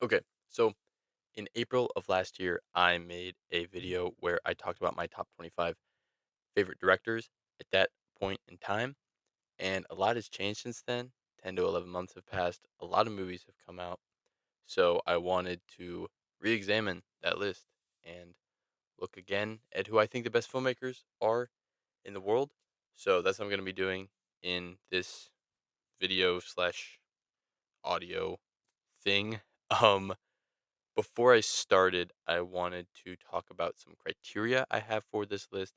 Okay, so in April of last year, I made a video where I talked about my top 25 favorite directors at that point in time, and a lot has changed since then. 10 to 11 months have passed. A lot of movies have come out. So I wanted to re examine that list and look again at who I think the best filmmakers are in the world. So that's what I'm going to be doing in this video slash audio thing. Um, Before I started, I wanted to talk about some criteria I have for this list,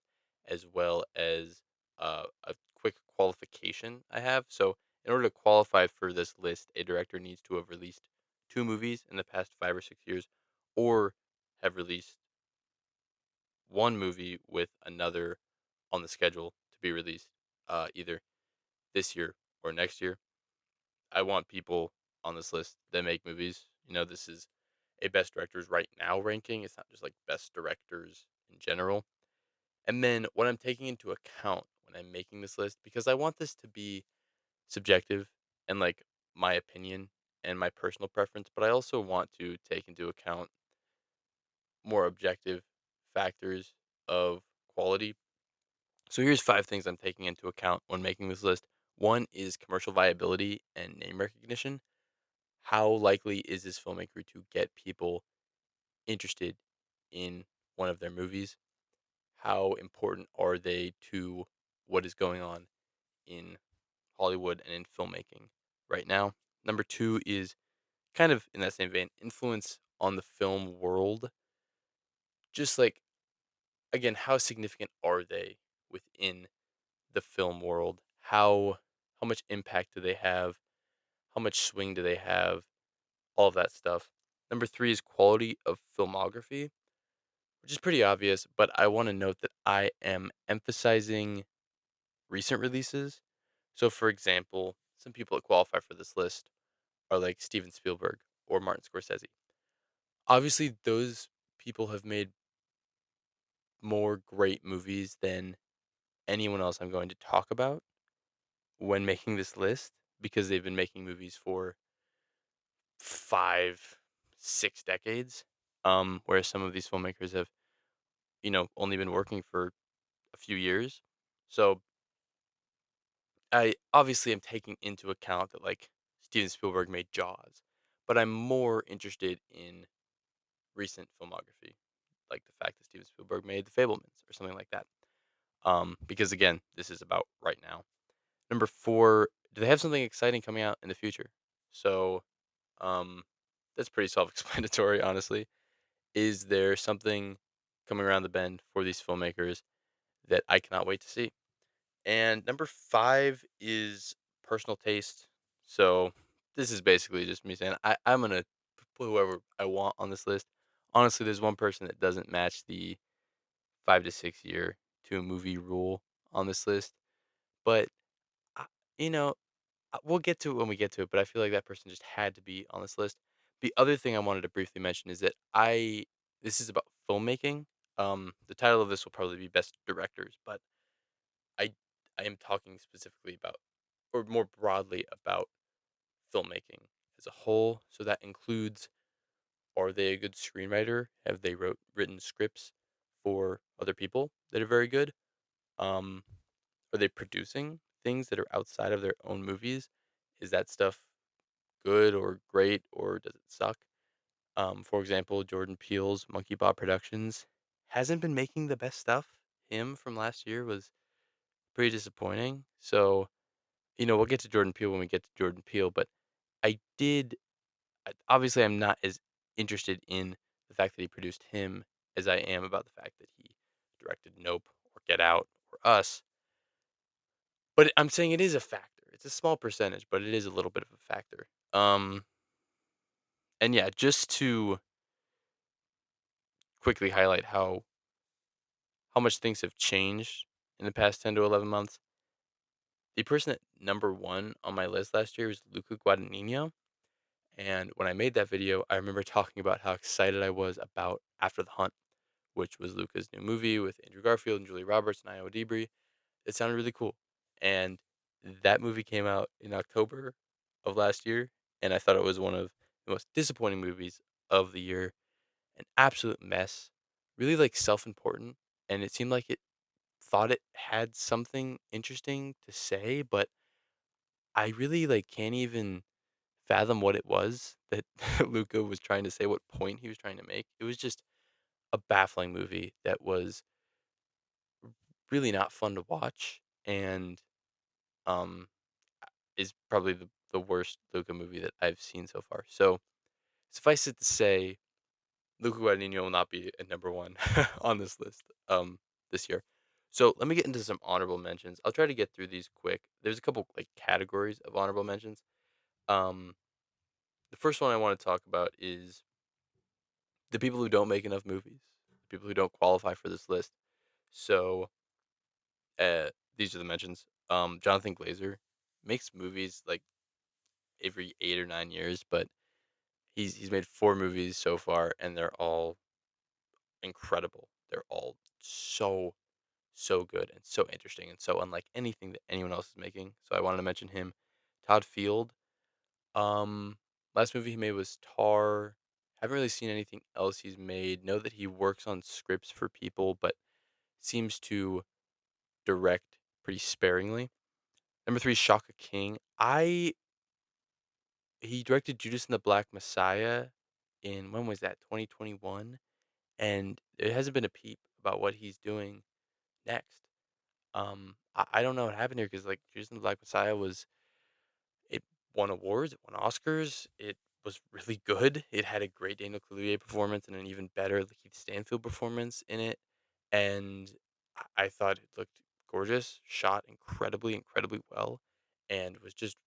as well as a quick qualification I have. So, in order to qualify for this list, a director needs to have released two movies in the past 5 or 6 years, or have released one movie with another on the schedule to be released either this year or next year. I want people on this list that make movies. This is a best directors right now ranking. It's not just like best directors in general. And then what I'm taking into account when I'm making this list, because I want this to be subjective and like my opinion and my personal preference, but I also want to take into account more objective factors of quality. So here's five things I'm taking into account when making this list. One is commercial viability and name recognition. How likely is this filmmaker to get people interested in one of their movies? How important are they to what is going on in Hollywood and in filmmaking right now? Number two is kind of in that same vein, influence on the film world. Just like, again, how significant are they within the film world? How much impact do they have? How much swing do they have? All of that stuff. Number three is quality of filmography, which is pretty obvious, but I want to note that I am emphasizing recent releases. So, for example, some people that qualify for this list are like Steven Spielberg or Martin Scorsese. Obviously, those people have made more great movies than anyone else I'm going to talk about when making this list because they've been making movies for 5, 6 decades. Whereas some of these filmmakers have, only been working for a few years. So I obviously am taking into account that like Steven Spielberg made Jaws, but I'm more interested in recent filmography, like the fact that Steven Spielberg made The Fablemans or something like that. Because again, this is about right now. Number four, do they have something exciting coming out in the future? So um, that's pretty self-explanatory, honestly. Is there something coming around the bend for these filmmakers that I cannot wait to see? And number 5 is personal taste. So, this is basically just me saying I'm gonna put whoever I want on this list. Honestly, there's one person that doesn't match the 5 to 6 year to a movie rule on this list, but, I you know, we'll get to it when we get to it, but I feel like that person just had to be on this list. The other thing I wanted to briefly mention is that I this is about filmmaking. The title of this will probably be best directors, but I I am talking specifically about or more broadly about filmmaking as a whole. So that includes, are they a good screenwriter? Have they written scripts for other people that are very good? Um, are they producing things that are outside of their own movies? Is that stuff good or great or does it suck? For example, Jordan Peele's Monkey Paw Productions hasn't been making the best stuff. Him from last year was pretty disappointing. So we'll get to Jordan Peele when we get to Jordan Peele, but I did obviously I'm not as interested in the fact that he produced him as I am about the fact that he directed Nope or Get Out or Us. But I'm saying it is a factor. It's a small percentage, but it is a little bit of a factor. And yeah, just to quickly highlight how much things have changed in the past 10 to 11 months. The person at number 1 on my list last year was Luca Guadagnino. And when I made that video, I remember talking about how excited I was about After the Hunt, which was Luca's new movie with Andrew Garfield and Julie Roberts and Io Debris. It sounded really cool. And that movie came out in October of last year, and I thought it was one of the most disappointing movies of the year. An absolute mess, really, like, self-important, and it seemed like it thought it had something interesting to say, but I really, like, can't even fathom what it was that Luca was trying to say, what point he was trying to make. It was just a baffling movie that was really not fun to watch and, um, is probably the worst Luca movie that I've seen so far. So, suffice it to say, Luca Guadagnino will not be at number 1 on this list, this year. So, let me get into some honorable mentions. I'll try to get through these quick. There's a couple, like, categories of honorable mentions. Um, the first one I wanna talk about is the people who don't make enough movies, the people who don't qualify for this list. So, uh, these are the mentions. Jonathan Glazer makes movies, like, every 8 or 9 years, but he's made 4 movies so far, and they're all incredible. They're all so, so good and so interesting and so unlike anything that anyone else is making, so I wanted to mention him. Todd Field, um, last movie he made was Tar. Haven't really seen anything else he's made. Know that he works on scripts for people, but seems to direct pretty sparingly. Number 3, Shaka King. I He directed Judas and the Black Messiah in, when was that? 2021, and there hasn't been a peep about what he's doing next. I don't know what happened here because, like, Judas and the Black Messiah was, it won awards, it won Oscars, it was really good. It had a great Daniel Kaluuya performance and an even better Lakeith Stanfield performance in it, and I thought it looked gorgeous, shot incredibly, incredibly well, and was just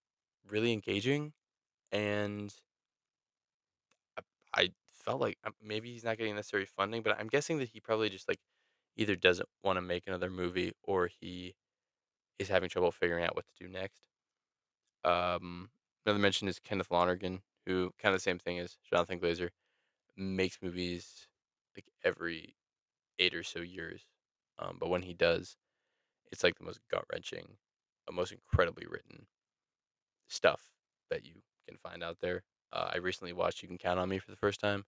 really engaging, and I I felt like, maybe he's not getting necessary funding, but I'm guessing that he probably just, like, either doesn't wanna make another movie or he is having trouble figuring out what to do next. Um, Another mention is Kenneth Lonergan, who kinda the same thing as Jonathan Glazer, makes movies, like, every 8 or so years, but when he does, it's, like, the most gut-wrenching, the most incredibly written stuff that you can find out there. I recently watched You Can Count on Me for the first time.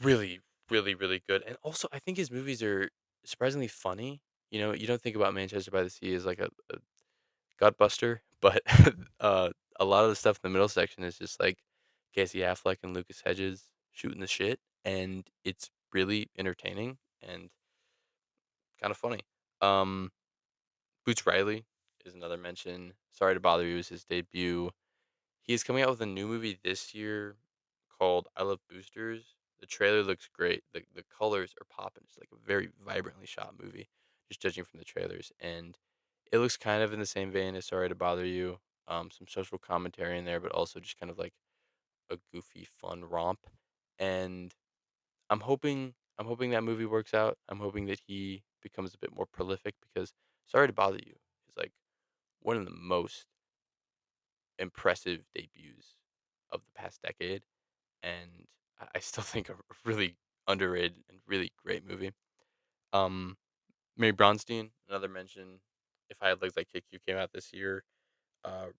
Really, really, really good, and also, I think his movies are surprisingly funny. You know, you don't think about Manchester by the Sea as, like, a gutbuster, but, uh, a lot of the stuff in the middle section is just, like, Casey Affleck and Lucas Hedges shooting the shit, and it's really entertaining and kinda funny. Um, Boots Riley is another mention. Sorry to Bother You is his debut. He is coming out with a new movie this year called I Love Boosters. The trailer looks great. The colors are popping. It's like a very vibrantly shot movie, just judging from the trailers. And it looks kind of in the same vein as Sorry to Bother You. Some social commentary in there, but also just kind of like a goofy, fun romp. And I'm hoping that movie works out. I'm hoping that he becomes a bit more prolific because Sorry to Bother You is like one of the most impressive debuts of the past decade, and I still think a really underrated and really great movie. Um, Mary Bronstein, another mention. If I Had Legs Like Kick You came out this year.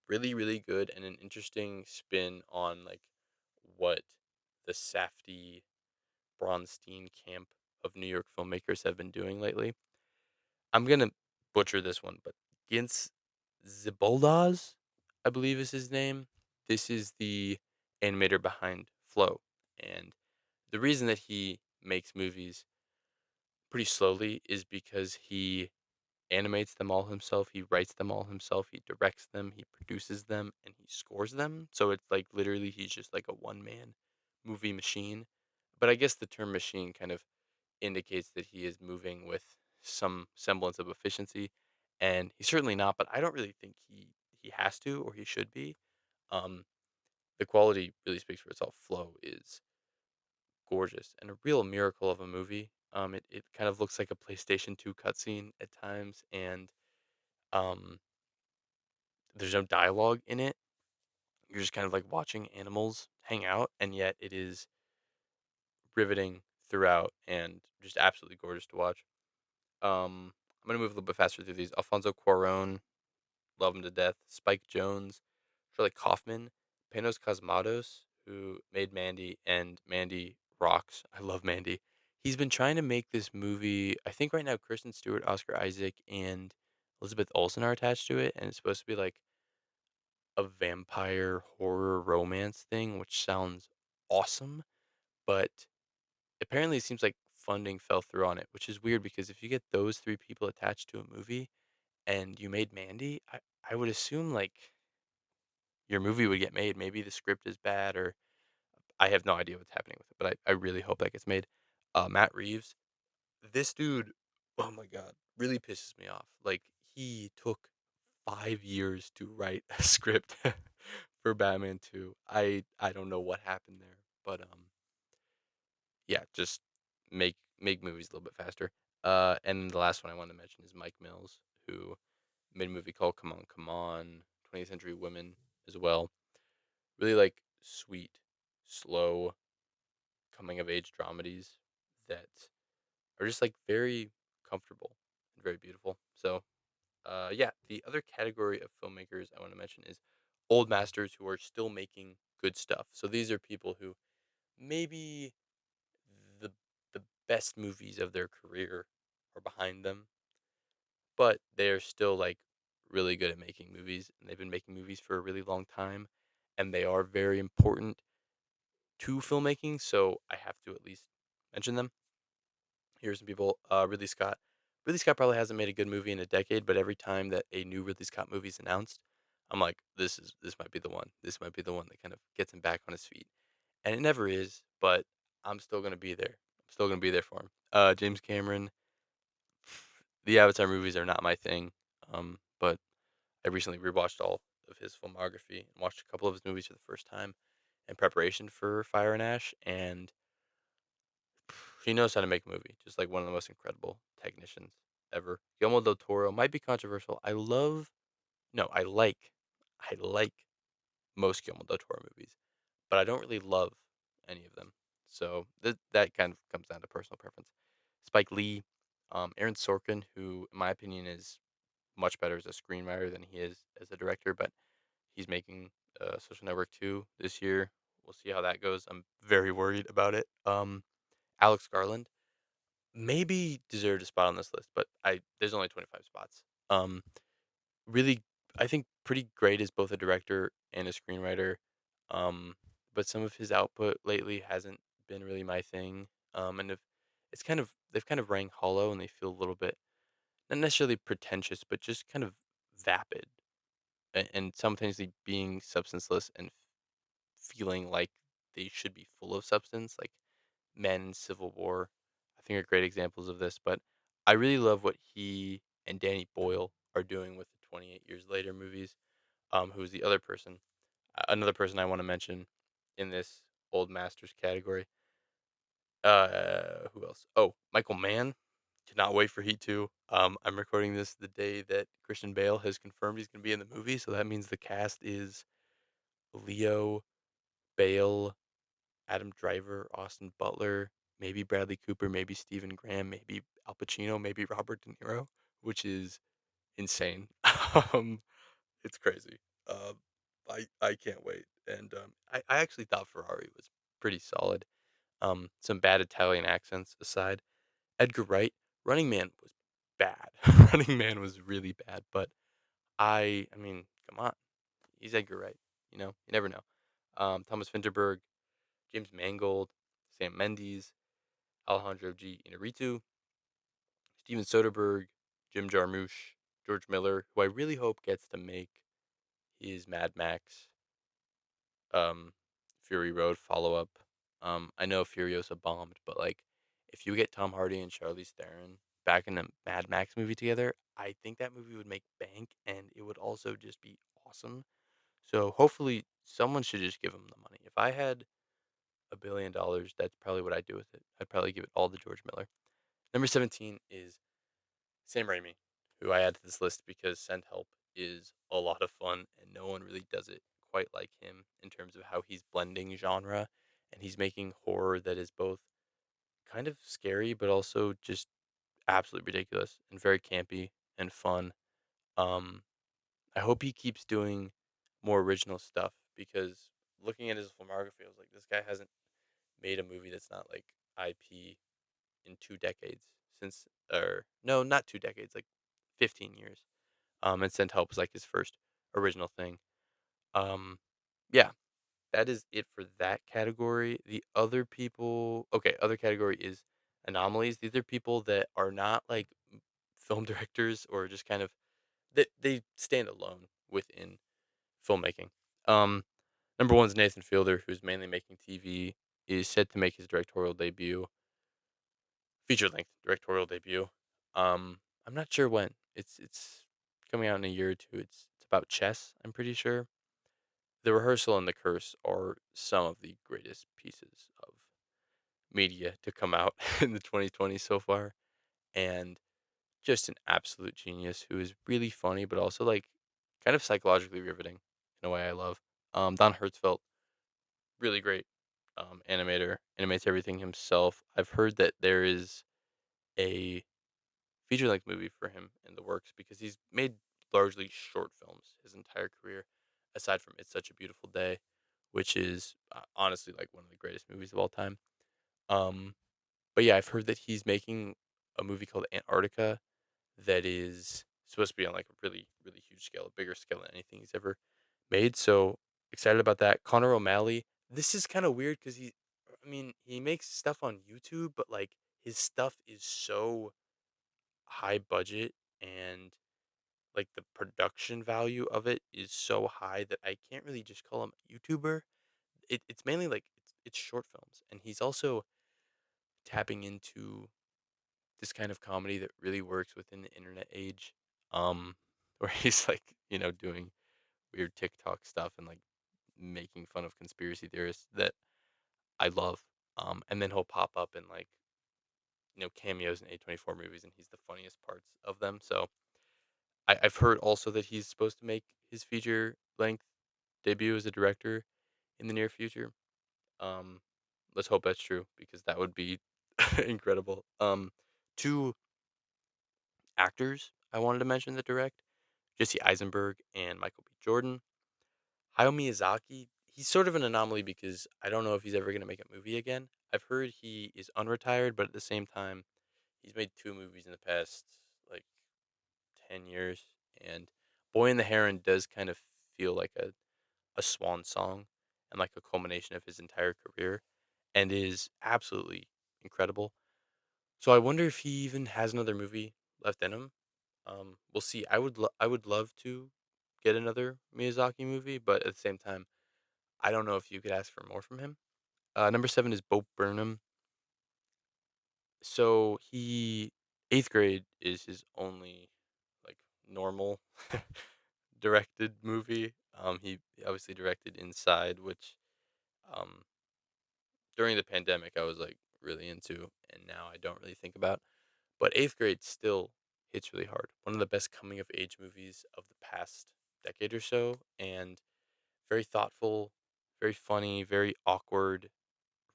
Really, really good and an interesting spin on like what the Safdie Bronstein camp of New York filmmakers have been doing lately. I'm gonna butcher this one, but Gintz Ziboldaz, I believe is his name. This is the animator behind Flow, and the reason that he makes movies pretty slowly is because he animates them all himself, he writes them all himself, he directs them, he produces them, and he scores them. So it's like literally he's just like a one man movie machine. But I guess the term machine kind of indicates that he is moving with some semblance of efficiency, and he's certainly not. But I don't really think he has to or he should be. Um, the quality really speaks for itself. Flow is gorgeous and a real miracle of a movie. It kind of looks like a PlayStation 2 cutscene at times, and um, there's no dialogue in it. You're just kind of like watching animals hang out, and yet it is riveting throughout and just absolutely gorgeous to watch. I'm gonna move a little bit faster through these. Alfonso Cuarón, love him to death. Spike Jones, Charlie Kaufman, Panos Cosmatos, who made Mandy, and Mandy rocks. I love Mandy. He's been trying to make this movie. I think right now Kristen Stewart, Oscar Isaac, and Elizabeth Olsen are attached to it, and it's supposed to be like a vampire horror romance thing, which sounds awesome. But apparently, it seems like funding fell through on it, which is weird because if you get those three people attached to a movie and you made Mandy, I would assume like your movie would get made. Maybe the script is bad, or I have no idea what's happening with it, but I really hope that gets made. Matt Reeves, this dude, oh my god, really pisses me off. Like he took 5 years to write a script for Batman 2. I don't know what happened there, but yeah, just make movies a little bit faster. And the last one I wanted to mention is Mike Mills, who made a movie called Come On, 20th Century Women as well. Really like sweet, slow coming of age dramedies that are just like very comfortable and very beautiful. So, yeah, the other category of filmmakers I want to mention is old masters who are still making good stuff. So these are people who maybe the the best movies of their career are behind them, but they're still like really good at making movies, and they've been making movies for a really long time, and they are very important to filmmaking. So I have to at least mention them. Here's some people. Ridley Scott. Ridley Scott probably hasn't made a good movie in a decade, but every time that a new Ridley Scott movie is announced, I'm like, this might be the one. This might be the one that kind of gets him back on his feet. And it never is, but I'm still gonna be there. I'm still gonna be there for him. James Cameron. The Avatar movies are not my thing, but I recently rewatched all of his filmography and watched a couple of his movies for the first time in preparation for Fire and Ash, and he knows how to make a movie, just like one of the most incredible technicians ever. Guillermo del Toro might be controversial. I like most Guillermo del Toro movies, but I don't really love any of them. So that kind of comes down to personal preference. Spike Lee, Aaron Sorkin, who in my opinion is much better as a screenwriter than he is as a director, but he's making Social Network 2 this year. We'll see how that goes. I'm very worried about it. Alex Garland maybe deserved a spot on this list, but I there's only 25 spots. Really, I think pretty great as both a director and a screenwriter. Um, but some of his output lately hasn't been really my thing. And if they've kind of rang hollow, and they feel a little bit not necessarily pretentious, but just kind of vapid, and simultaneously being substanceless and feeling like they should be full of substance, like Men in Civil War, I think are great examples of this. But I really love what he and Danny Boyle are doing with the 28 Years Later movies. Who's the other person? Another person I want to mention in this old masters category. Who else? Oh, Michael Mann. Cannot wait for Heat 2. I'm recording this the day that Christian Bale has confirmed he's going to be in the movie, so that means the cast is Leo, Bale, Adam Driver, Austin Butler, maybe Bradley Cooper, maybe Stephen Graham, maybe Al Pacino, maybe Robert De Niro, which is insane. um, it's crazy. Uh, I can't wait. And I actually thought Ferrari was pretty solid. Some bad Italian accents aside, Edgar Wright, Running Man was bad. Running Man was really bad, but I mean, come on, he's Edgar Wright. You never know. Thomas Vinterberg, James Mangold, Sam Mendes, Alejandro G. Inarritu, Steven Soderbergh, Jim Jarmusch, George Miller, who I really hope gets to make his Mad Max um, Fury Road follow up. I know Furiosa bombed, but like if you get Tom Hardy and Charlize Theron back in a Mad Max movie together, I think that movie would make bank, and it would also just be awesome. So hopefully someone should just give him the money. If I had $1 billion, that's probably what I'd do with it. I'd probably give it all to George Miller. Number 17 is Sam Raimi, who I add to this list because Send Help is a lot of fun, and no one really does it quite like him in terms of how he's blending genre, and he's making horror that is both kind of scary but also just absolutely ridiculous and very campy and fun. Um, I hope he keeps doing more original stuff because looking at his filmography, I was like, this guy hasn't made a movie that's not like IP in 2 decades since, or no, not 2 decades, like 15 years. And Sent Help was like his first original thing. Um, yeah, that is it for that category. The other people, okay, other category is anomalies. These are people that are not like film directors or just kind of they stand alone within filmmaking. Um, Number one is Nathan Fielder, who's mainly making TV, is set to make his directorial debut, feature length directorial debut. I'm not sure when. It's coming out in a year or two. It's about chess. I'm pretty sure. The Rehearsal and The Curse are some of the greatest pieces of media to come out in the 2020s so far, and just an absolute genius who is really funny, but also like kind of psychologically riveting in a way I love. Don Hertzfeldt, really great animator, animates everything himself. I've heard that there is a feature length movie for him in the works because he's made largely short films his entire career, aside from It's Such a Beautiful Day, which is honestly like one of the greatest movies of all time. Um, but yeah, I've heard that he's making a movie called Antarctica that is supposed to be on like a really, really huge scale, a bigger scale than anything he's ever made. So excited about that. Connor O'Malley. This is kind of weird because I mean, he makes stuff on YouTube, but like his stuff is so high budget and like the production value of it is so high that I can't really just call him a YouTuber. It's mainly like it's short films, and he's also tapping into this kind of comedy that really works within the internet age, where he's like, doing weird TikTok stuff and like making fun of conspiracy theorists that I love. And then he'll pop up in like, cameos in A24 movies and he's the funniest parts of them. So I've heard also that he's supposed to make his feature length debut as a director in the near future. Um, let's hope that's true because that would be incredible. Two actors I wanted to mention that direct: Jesse Eisenberg and Michael B. Jordan. Hayao Miyazaki, he's sort of an anomaly because I don't know if he's ever going to make a movie again. I've heard he is unretired, but at the same time, he's made two movies in the past like 10 years. And Boy and the Heron does kind of feel like a swan song and like a culmination of his entire career and is absolutely incredible. So I wonder if he even has another movie left in him. We'll see. I would love to get another Miyazaki movie, but at the same time, I don't know if you could ask for more from him. Number 7 is Bo Burnham. So he eighth grade is his only like normal directed movie. He obviously directed Inside, which um during the pandemic I was like really into, and now I don't really think about. But eighth grade still hits really hard. One of the best coming of age movies of the past decade or so, and very thoughtful, very funny, very awkward,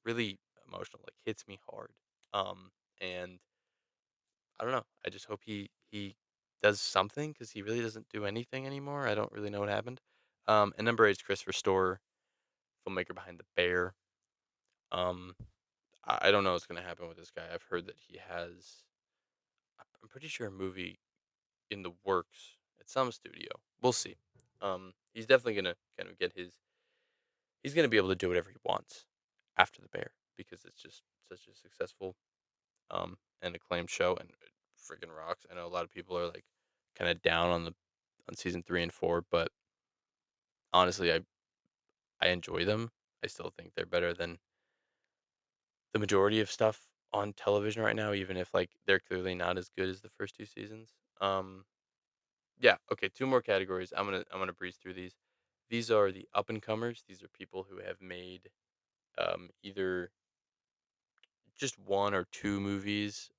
really emotional. Like hits me hard. And I don't know. I just hope he does something because he really doesn't do anything anymore. I don't really know what happened. And number 8 is Christopher Storer, filmmaker behind The Bear. Um, I don't know what's gonna happen with this guy. I've heard that he has. I'm pretty sure a movie in the works at some studio. We'll see. He's definitely gonna kind of get his. He's gonna be able to do whatever he wants after The Bear because it's just such a successful and acclaimed show and it freaking rocks. I know a lot of people are like kind of down on season 3 and 4, but honestly, I enjoy them. I still think they're better than the majority of stuff on television right now, even if like they're clearly not as good as the first two seasons. Yeah. Okay. Two more categories. I'm gonna breeze through these. These are the up and comers. These are people who have made either just one or two movies.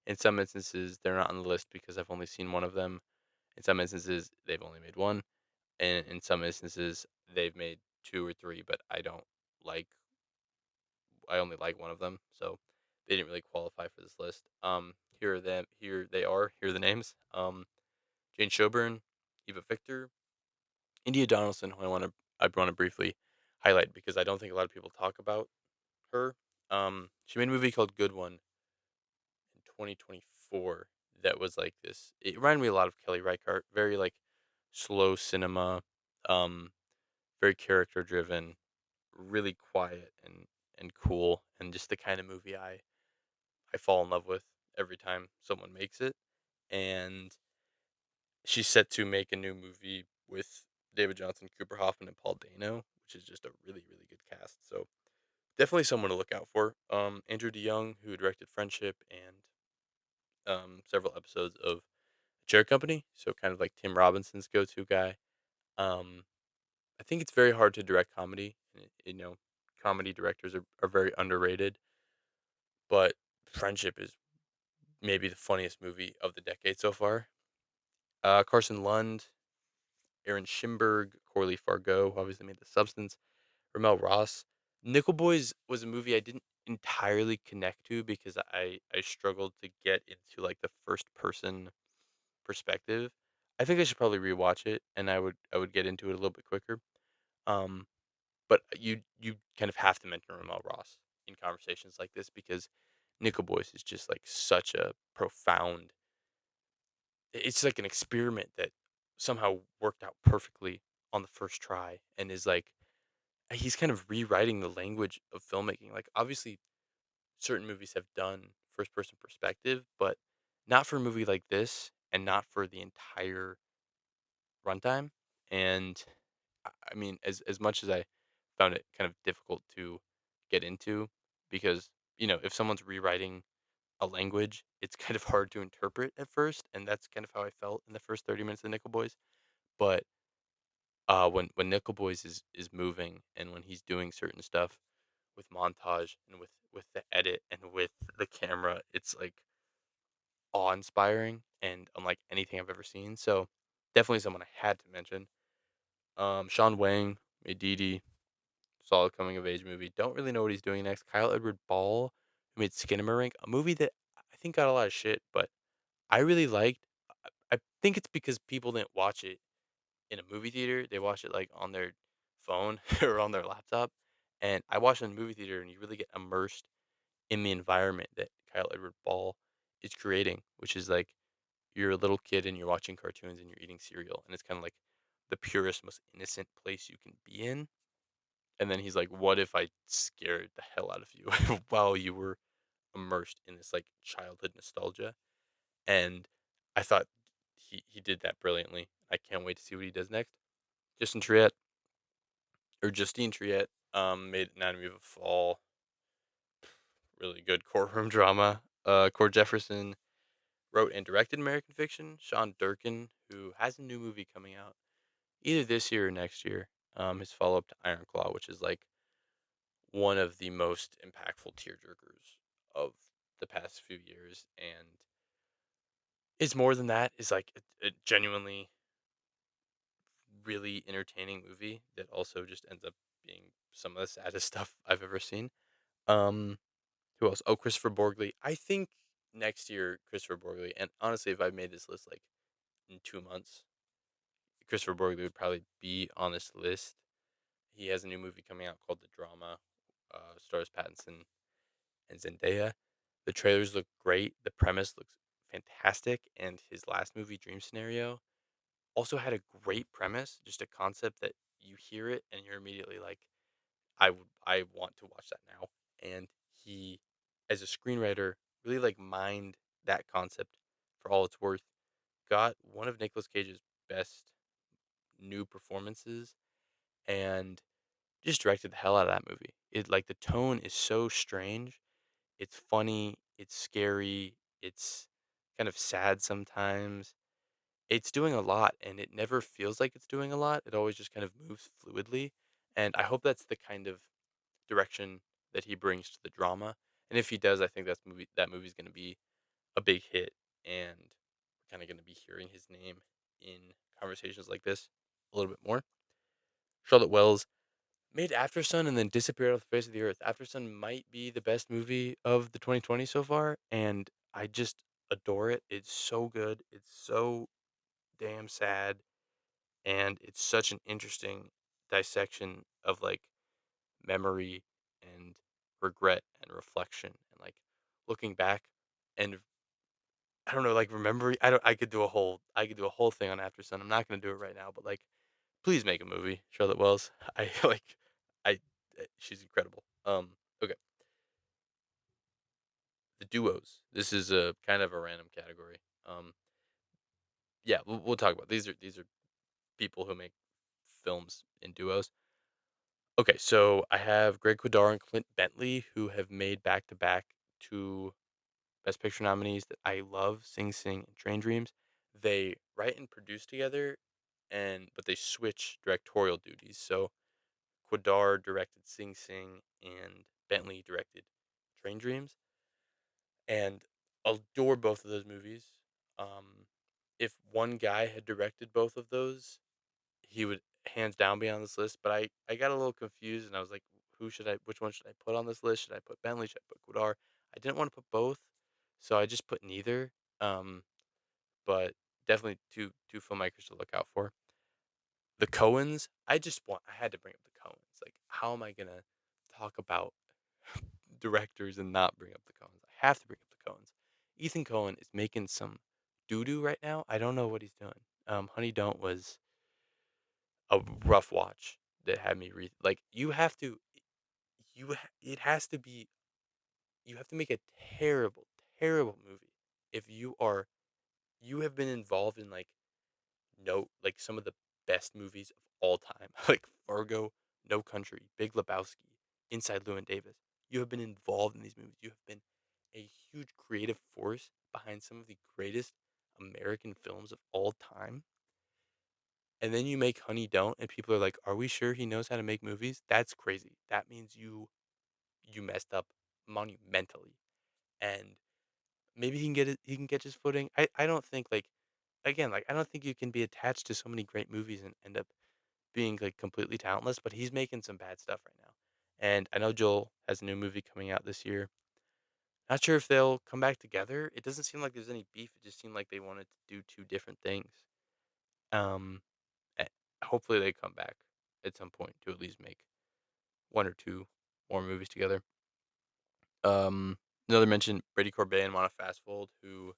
In some instances, they're not on the list because I've only seen one of them. In some instances, they've only made one, and in some instances, they've made two or three. But like. I only like one of them, so they didn't really qualify for this list. Here are them. Here they are. Here are the names. Jane Sjobernaar, Eva Victor, India Donaldson, who I want to briefly highlight because I don't think a lot of people talk about her. She made a movie called Good One in 2024 that was like this. It reminded me a lot of Kelly Reichardt, very like slow cinema, um, very character driven, really quiet and cool, and just the kind of movie I fall in love with every time someone makes it. And she's set to make a new movie with David Johnson, Cooper Hoffman, and Paul Dano, which is just a really, really good cast. So definitely someone to look out for. Andrew DeYoung, who directed Friendship and several episodes of Chair Company, so kind of like Tim Robinson's go-to guy. Um, I think it's very hard to direct comedy. Comedy directors are very underrated, but Friendship is maybe the funniest movie of the decade so far. Carson Lund, Aaron Schimberg, Corley Fargo, who obviously made The Substance, Ramel Ross. Nickel Boys was a movie I didn't entirely connect to because I struggled to get into like the first person perspective. I think I should probably rewatch it and I would get into it a little bit quicker. Um, but you kind of have to mention Ramel Ross in conversations like this because Nickel Boys is just like such a profound. It's like an experiment that somehow worked out perfectly on the first try and is like he's kind of rewriting the language of filmmaking. Like obviously certain movies have done first person perspective, but not for a movie like this and not for the entire runtime. And I mean, as much as I found it kind of difficult to get into, because if someone's rewriting a language, it's kind of hard to interpret at first, and that's kind of how I felt in the first 30 minutes of Nickel Boys. But when Nickel Boys is moving and when he's doing certain stuff with montage and with the edit and with the camera, it's like awe-inspiring and unlike anything I've ever seen. So definitely someone I had to mention. Sean Wang, Edie, solid coming of age movie. Don't really know what he's doing next. Kyle Edward Ball, who made Skinamarink, a movie that I think got a lot of shit, but I really liked. I think it's because people didn't watch it in a movie theater. They watch it like on their phone or on their laptop. And I watched it in a movie theater, and you really get immersed in the environment that Kyle Edward Ball is creating, which is like you're a little kid and you're watching cartoons and you're eating cereal, and it's kind of like the purest, most innocent place you can be in. And then he's like, "What if I scared the hell out of you while you were immersed in this like childhood nostalgia?" And I thought he did that brilliantly. I can't wait to see what he does next. Justin Triet or Justine Triet made Anatomy of a Fall, really good courtroom drama. Cord Jefferson wrote and directed American Fiction. Sean Durkin, who has a new movie coming out either this year or next year, his follow up to Iron Claw, which is like one of the most impactful tearjerkers of the past few years. And it's more than that. It's like a genuinely really entertaining movie that also just ends up being some of the saddest stuff I've ever seen. Um, who else? Oh, Christopher Borgley. I think next year, Christopher Borgley, and honestly, if I made this list like in 2 months, Christopher Borgley would probably be on this list. He has a new movie coming out called The Drama, stars Pattinson and Zendaya. The trailers look great. The premise looks fantastic, and his last movie, Dream Scenario, also had a great premise. Just a concept that you hear it and you're immediately like, I want to watch that now. And he, as a screenwriter, really like mined that concept for all it's worth. Got one of Nicolas Cage's best new performances and just directed the hell out of that movie. It like the tone is so strange. It's funny, it's scary, it's kind of sad sometimes. It's doing a lot and it never feels like it's doing a lot. It always just kind of moves fluidly. And I hope that's the kind of direction that he brings to the drama. And if he does, I think that movie's going to be a big hit and we're kind of going to be hearing his name in conversations like this a little bit more. Charlotte Wells made After Sun and then disappeared off the face of the earth. After Sun might be the best movie of the 2020 so far, and I just adore it. It's so good. It's so damn sad, and it's such an interesting dissection of like memory and regret and reflection and like looking back and I don't know, like remembering. I could do a whole thing on After Sun. I'm not gonna do it right now, but like please make a movie, Charlotte Wells. I like I she's incredible. Okay, the duos. This is a kind of a random category. Yeah, we'll talk about these are people who make films in duos. Okay, so I have Greg Quidar and Clint Bentley who have made back to back two Best Picture nominees that I love, Sing Sing and Train Dreams. They write and produce together, and but they switch directorial duties. So Quidar directed Sing Sing, and Bentley directed Train Dreams, and adore both of those movies. Um, if one guy had directed both of those, he would hands down be on this list. But I got a little confused, and I was like, which one should I put on this list? Should I put Bentley? Should I put Quidar? I didn't want to put both, so I just put neither. Um, but definitely two filmmakers to look out for. The Coens, I had to bring up the Coens. Like, how am I gonna talk about directors and not bring up the Coens? I have to bring up the Coens. Ethan Cohen is making some doo doo right now. I don't know what he's doing. Honey Don't was a rough watch that had me read. Like, it has to be. You have to make a terrible, terrible movie if you have been involved in like some of the best movies of all time, like Fargo, No Country, Big Lebowski, Inside Llewyn Davis. You have been involved in these movies. You have been a huge creative force behind some of the greatest American films of all time. And then you make Honey Don't, and people are like, "Are we sure he knows how to make movies?" That's crazy. That means you messed up monumentally. And maybe he can catch his footing. I don't think like again like I don't think you can be attached to so many great movies and end up being, like, completely talentless, but he's making some bad stuff right now. And I know Joel has a new movie coming out this year. Not sure if they'll come back together. It doesn't seem like there's any beef. It just seemed like they wanted to do 2 different things. Um, eh, hopefully they come back at some point to at least make 1 or 2 more movies together. Um, another mention, Brady Corbet and Mona Fastfold, who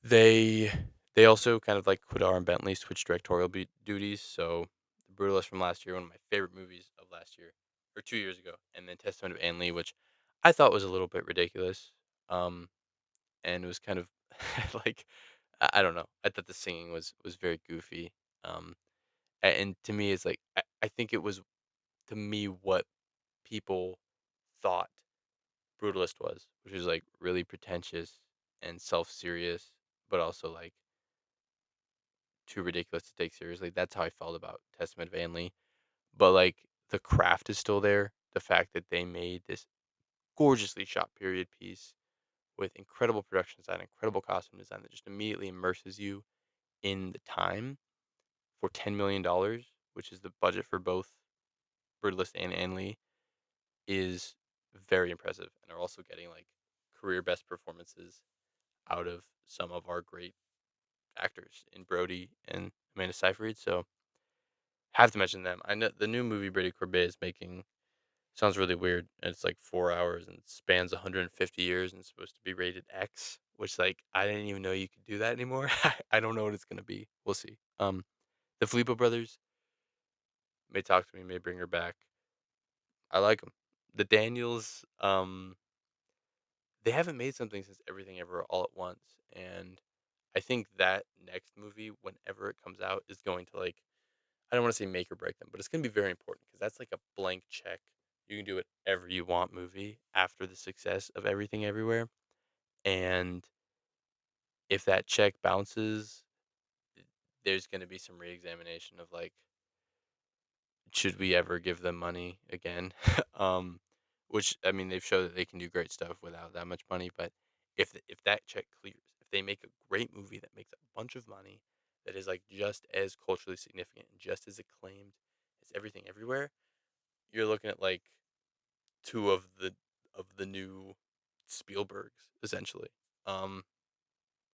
They they also kind of like Quidar and Bentley switched directorial duties. So, The Brutalist from last year, one of my favorite movies of last year or 2 years ago, and then Testament of Anne Lee, which I thought was a little bit ridiculous. Um, and it was kind of like I don't know. I thought the singing was very goofy. Um, and to me, it's like I think it was to me what people thought Brutalist was, which was like really pretentious and self serious, but also like too ridiculous to take seriously. That's how I felt about Testament of Anne Lee. But like the craft is still there. The fact that they made this gorgeously shot period piece with incredible production design, incredible costume design that just immediately immerses you in the time for $10 million, which is the budget for both Brutalist and Anne Lee, is very impressive. And are also getting like career best performances out of some of our great actors in Brody and Amanda Seyfried. So have to mention them. I know the new movie Brady Corbet is making sounds really weird, and it's like 4 hours and spans 150 years and it's supposed to be rated X, which, like, I didn't even know you could do that anymore. I don't know what it's gonna be. We'll see. The Filippo brothers may talk to me, may bring her back. I like them. The Daniels, they haven't made something since Everything Ever All at Once, and I think that next movie, whenever it comes out, is going to, like I don't wanna say make or break them, but it's gonna be very important because that's like a blank check. You can do whatever you want movie after the success of Everything Everywhere, and if that check bounces, there's gonna be some reexamination of, like, should we ever give them money again? Um, which, I mean, they've showed that they can do great stuff without that much money, but if that check clears, if they make a great movie that makes a bunch of money, that is, like, just as culturally significant and just as acclaimed as Everything Everywhere, you're looking at, like, 2 of the new Spielbergs, essentially. Um,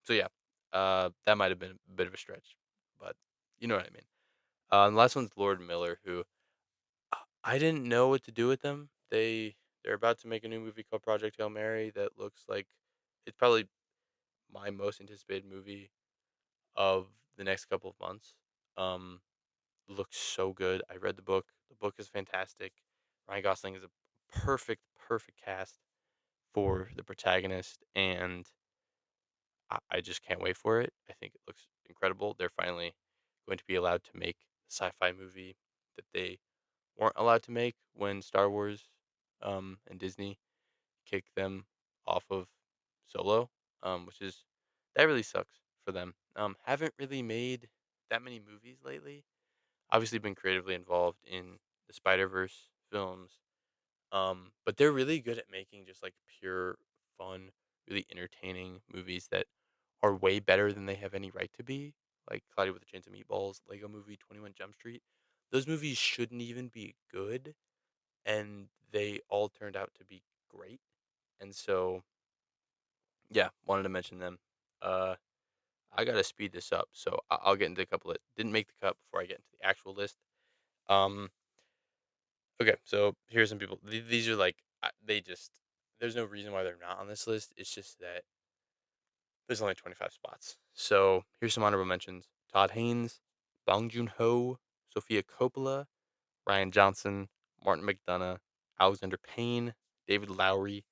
so yeah, that might have been a bit of a stretch, but you know what I mean. And the last one's Lord Miller, who I didn't know what to do with them. They're about to make a new movie called Project Hail Mary that looks like it's probably my most anticipated movie of the next couple of months. Um, Looks so good. I read the book. The book is fantastic. Ryan Gosling is a perfect cast for the protagonist, and I just can't wait for it. I think it looks incredible. They're finally going to be allowed to make a sci-fi movie that they weren't allowed to make when Star Wars and Disney kicked them off of Solo, which is that really sucks for them. Haven't really made that many movies lately. Obviously, been creatively involved in the Spider Verse films, but they're really good at making just like pure fun, really entertaining movies that are way better than they have any right to be. Like Cloudy with the Chance of Meatballs, Lego Movie, 21 Jump Street. Those movies shouldn't even be good, and they all turned out to be great. And so, yeah, wanted to mention them. Uh, I gotta speed this up, so I'll get into a couple that didn't make the cut before I get into the actual list. Um, okay, so here's some people. These are like they just. There's no reason why they're not on this list. It's just that there's only 25 spots. So here's some honorable mentions: Todd Haynes, Bong Joon Ho, Sophia Coppola, Ryan Johnson, Martin McDonough, Alexander Payne, David Lowery.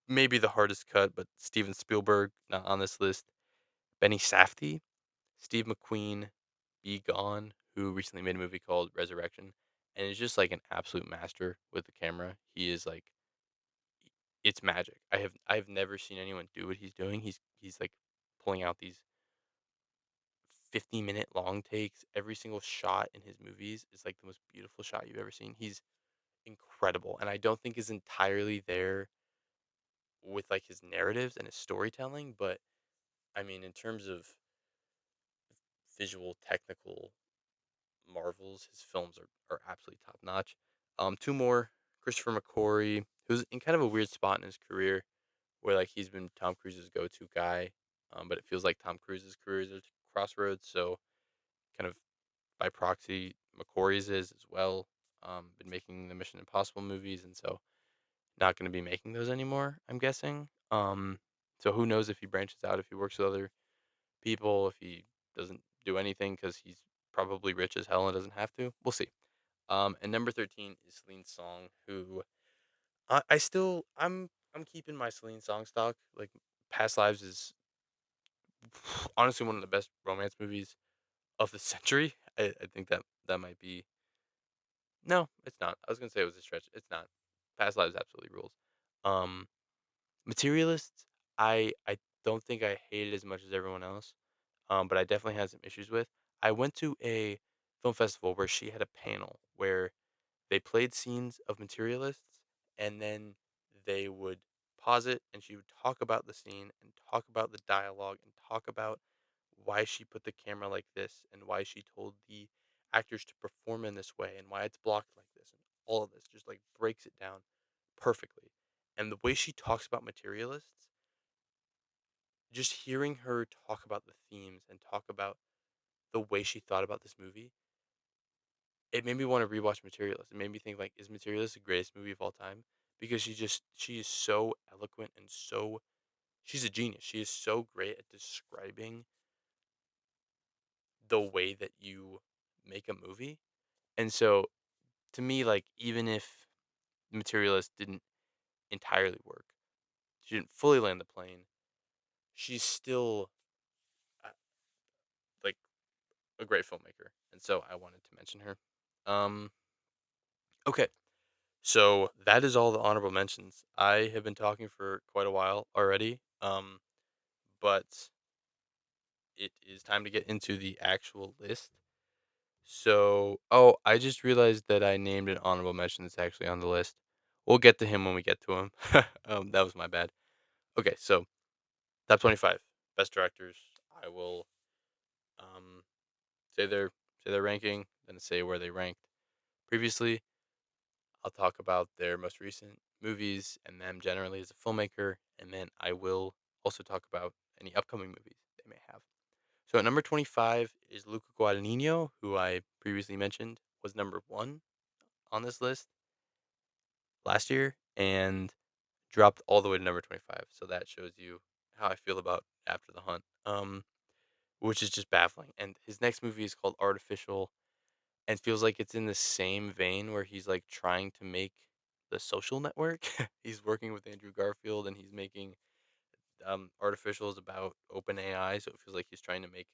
Maybe the hardest cut, but Steven Spielberg not on this list. Benny Safdie, Steve McQueen, Be Gone, who recently made a movie called Resurrection, and is just like an absolute master with the camera. He is like it's magic. I've never seen anyone do what he's doing. He's like pulling out these 50-minute long takes. Every single shot in his movies is like the most beautiful shot you've ever seen. He's incredible, and I don't think is entirely there with like his narratives and his storytelling, but I mean in terms of visual technical marvels. His films are absolutely top notch. Two more: Christopher McQuarrie, who's in kind of a weird spot in his career, where like he's been Tom Cruise's go-to guy, but it feels like Tom Cruise's career is at a crossroads. So kind of by proxy, McQuarrie's is as well. Been making the Mission Impossible movies, and so not going to be making those anymore. I'm guessing. So who knows if he branches out, if he works with other people, if he doesn't do anything because he's probably rich as hell and doesn't have to. We'll see. And number 13 is Celine Song, who I still I'm keeping my Celine Song stock. Like Past Lives is honestly one of the best romance movies of the century. I think that might be no, it's not. I was gonna say it was a stretch. It's not. Past Lives absolutely rules. Um, Materialists, I don't think I hate it as much as everyone else. But I definitely had some issues with. I went to a film festival where she had a panel where they played scenes of Materialists, and then they would pause it, and she would talk about the scene and talk about the dialogue and talk about why she put the camera like this and why she told the actors to perform in this way and why it's blocked like this and all of this just like breaks it down perfectly. And the way she talks about Materialists, just hearing her talk about the themes and talk about the way she thought about this movie, it made me wanna rewatch Materialist. It made me think, like, is Materialist the greatest movie of all time? Because she is so eloquent and so she's a genius. She is so great at describing the way that you make a movie. And so, to me, like, even if Materialist didn't entirely work, she didn't fully land the plane, she's still, uh, like, a great filmmaker. And so I wanted to mention her. Um, okay. So that is all the honorable mentions. I have been talking for quite a while already, but it is time to get into the actual list. So, oh, I just realized that I named an honorable mention that's actually on the list. We'll get to him when we get to him. That was my bad. Okay, so top 25 best directors. I will um, say their ranking, then say where they ranked previously. I'll talk about their most recent movies and them generally as a filmmaker, and then I will also talk about any upcoming movies they may have. So at number 25 is Luca Guadagnino, who I previously mentioned was number one on this list last year and dropped all the way to number 25. So that shows you how I feel about After the Hunt, which is just baffling. And his next movie is called Artificial and feels like it's in the same vein where he's like trying to make the social network. He's working with Andrew Garfield and he's making Artificials about open AI. So it feels like he's trying to make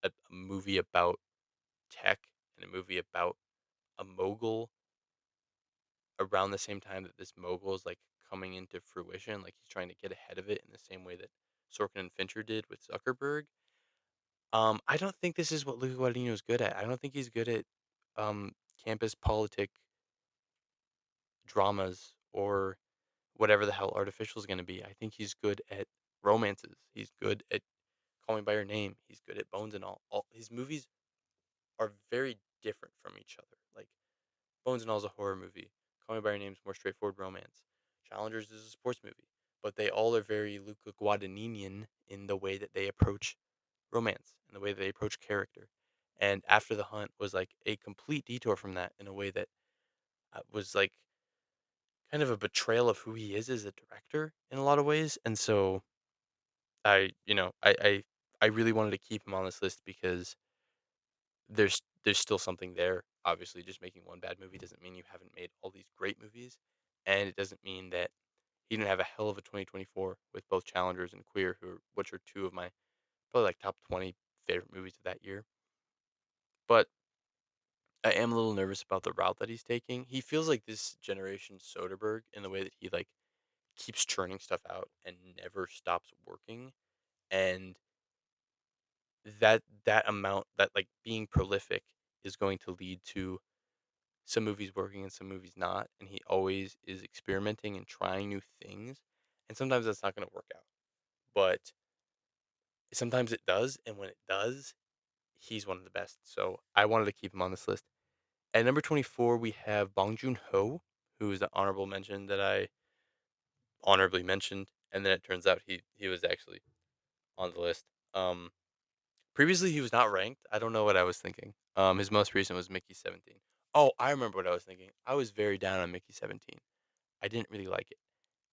a movie about tech and a movie about a mogul around the same time that this mogul is like coming into fruition. Like he's trying to get ahead of it in the same way that Sorkin and Fincher did with Zuckerberg. I don't think this is what Luca Guadagnino is good at. I don't think he's good at um, campus politic dramas or whatever the hell Artificial is going to be. I think he's good at romances. He's good at Call Me by Your Name. He's good at Bones and All. All his movies are very different from each other. Like Bones and All is a horror movie. Call Me by Your Name is more straightforward romance. Challengers is a sports movie, but they all are very Luca Guadagninian in the way that they approach romance and the way that they approach character. And After the Hunt was like a complete detour from that in a way that was like kind of a betrayal of who he is as a director in a lot of ways. And so I really wanted to keep him on this list because there's still something there. Obviously, just making one bad movie doesn't mean you haven't made all these great movies, and it doesn't mean that he didn't have a hell of a 2024 with both Challengers and Queer, which are two of my probably like top 20 favorite movies of that year. But I am a little nervous about the route that he's taking. He feels like this generation Soderbergh in the way that he like keeps churning stuff out and never stops working, and that amount that like being prolific is going to lead to some movies working and some movies not, and he always is experimenting and trying new things, and sometimes that's not going to work out, but sometimes it does, and when it does, he's one of the best. So I wanted to keep him on this list. At number 24, we have Bong Joon Ho, who is the honorable mention that I honorably mentioned, and then it turns out he was actually on the list. Um, Previously he was not ranked. I don't know what I was thinking. His most recent was Mickey 17. Oh, I remember what I was thinking. I was very down on Mickey 17. I didn't really like it.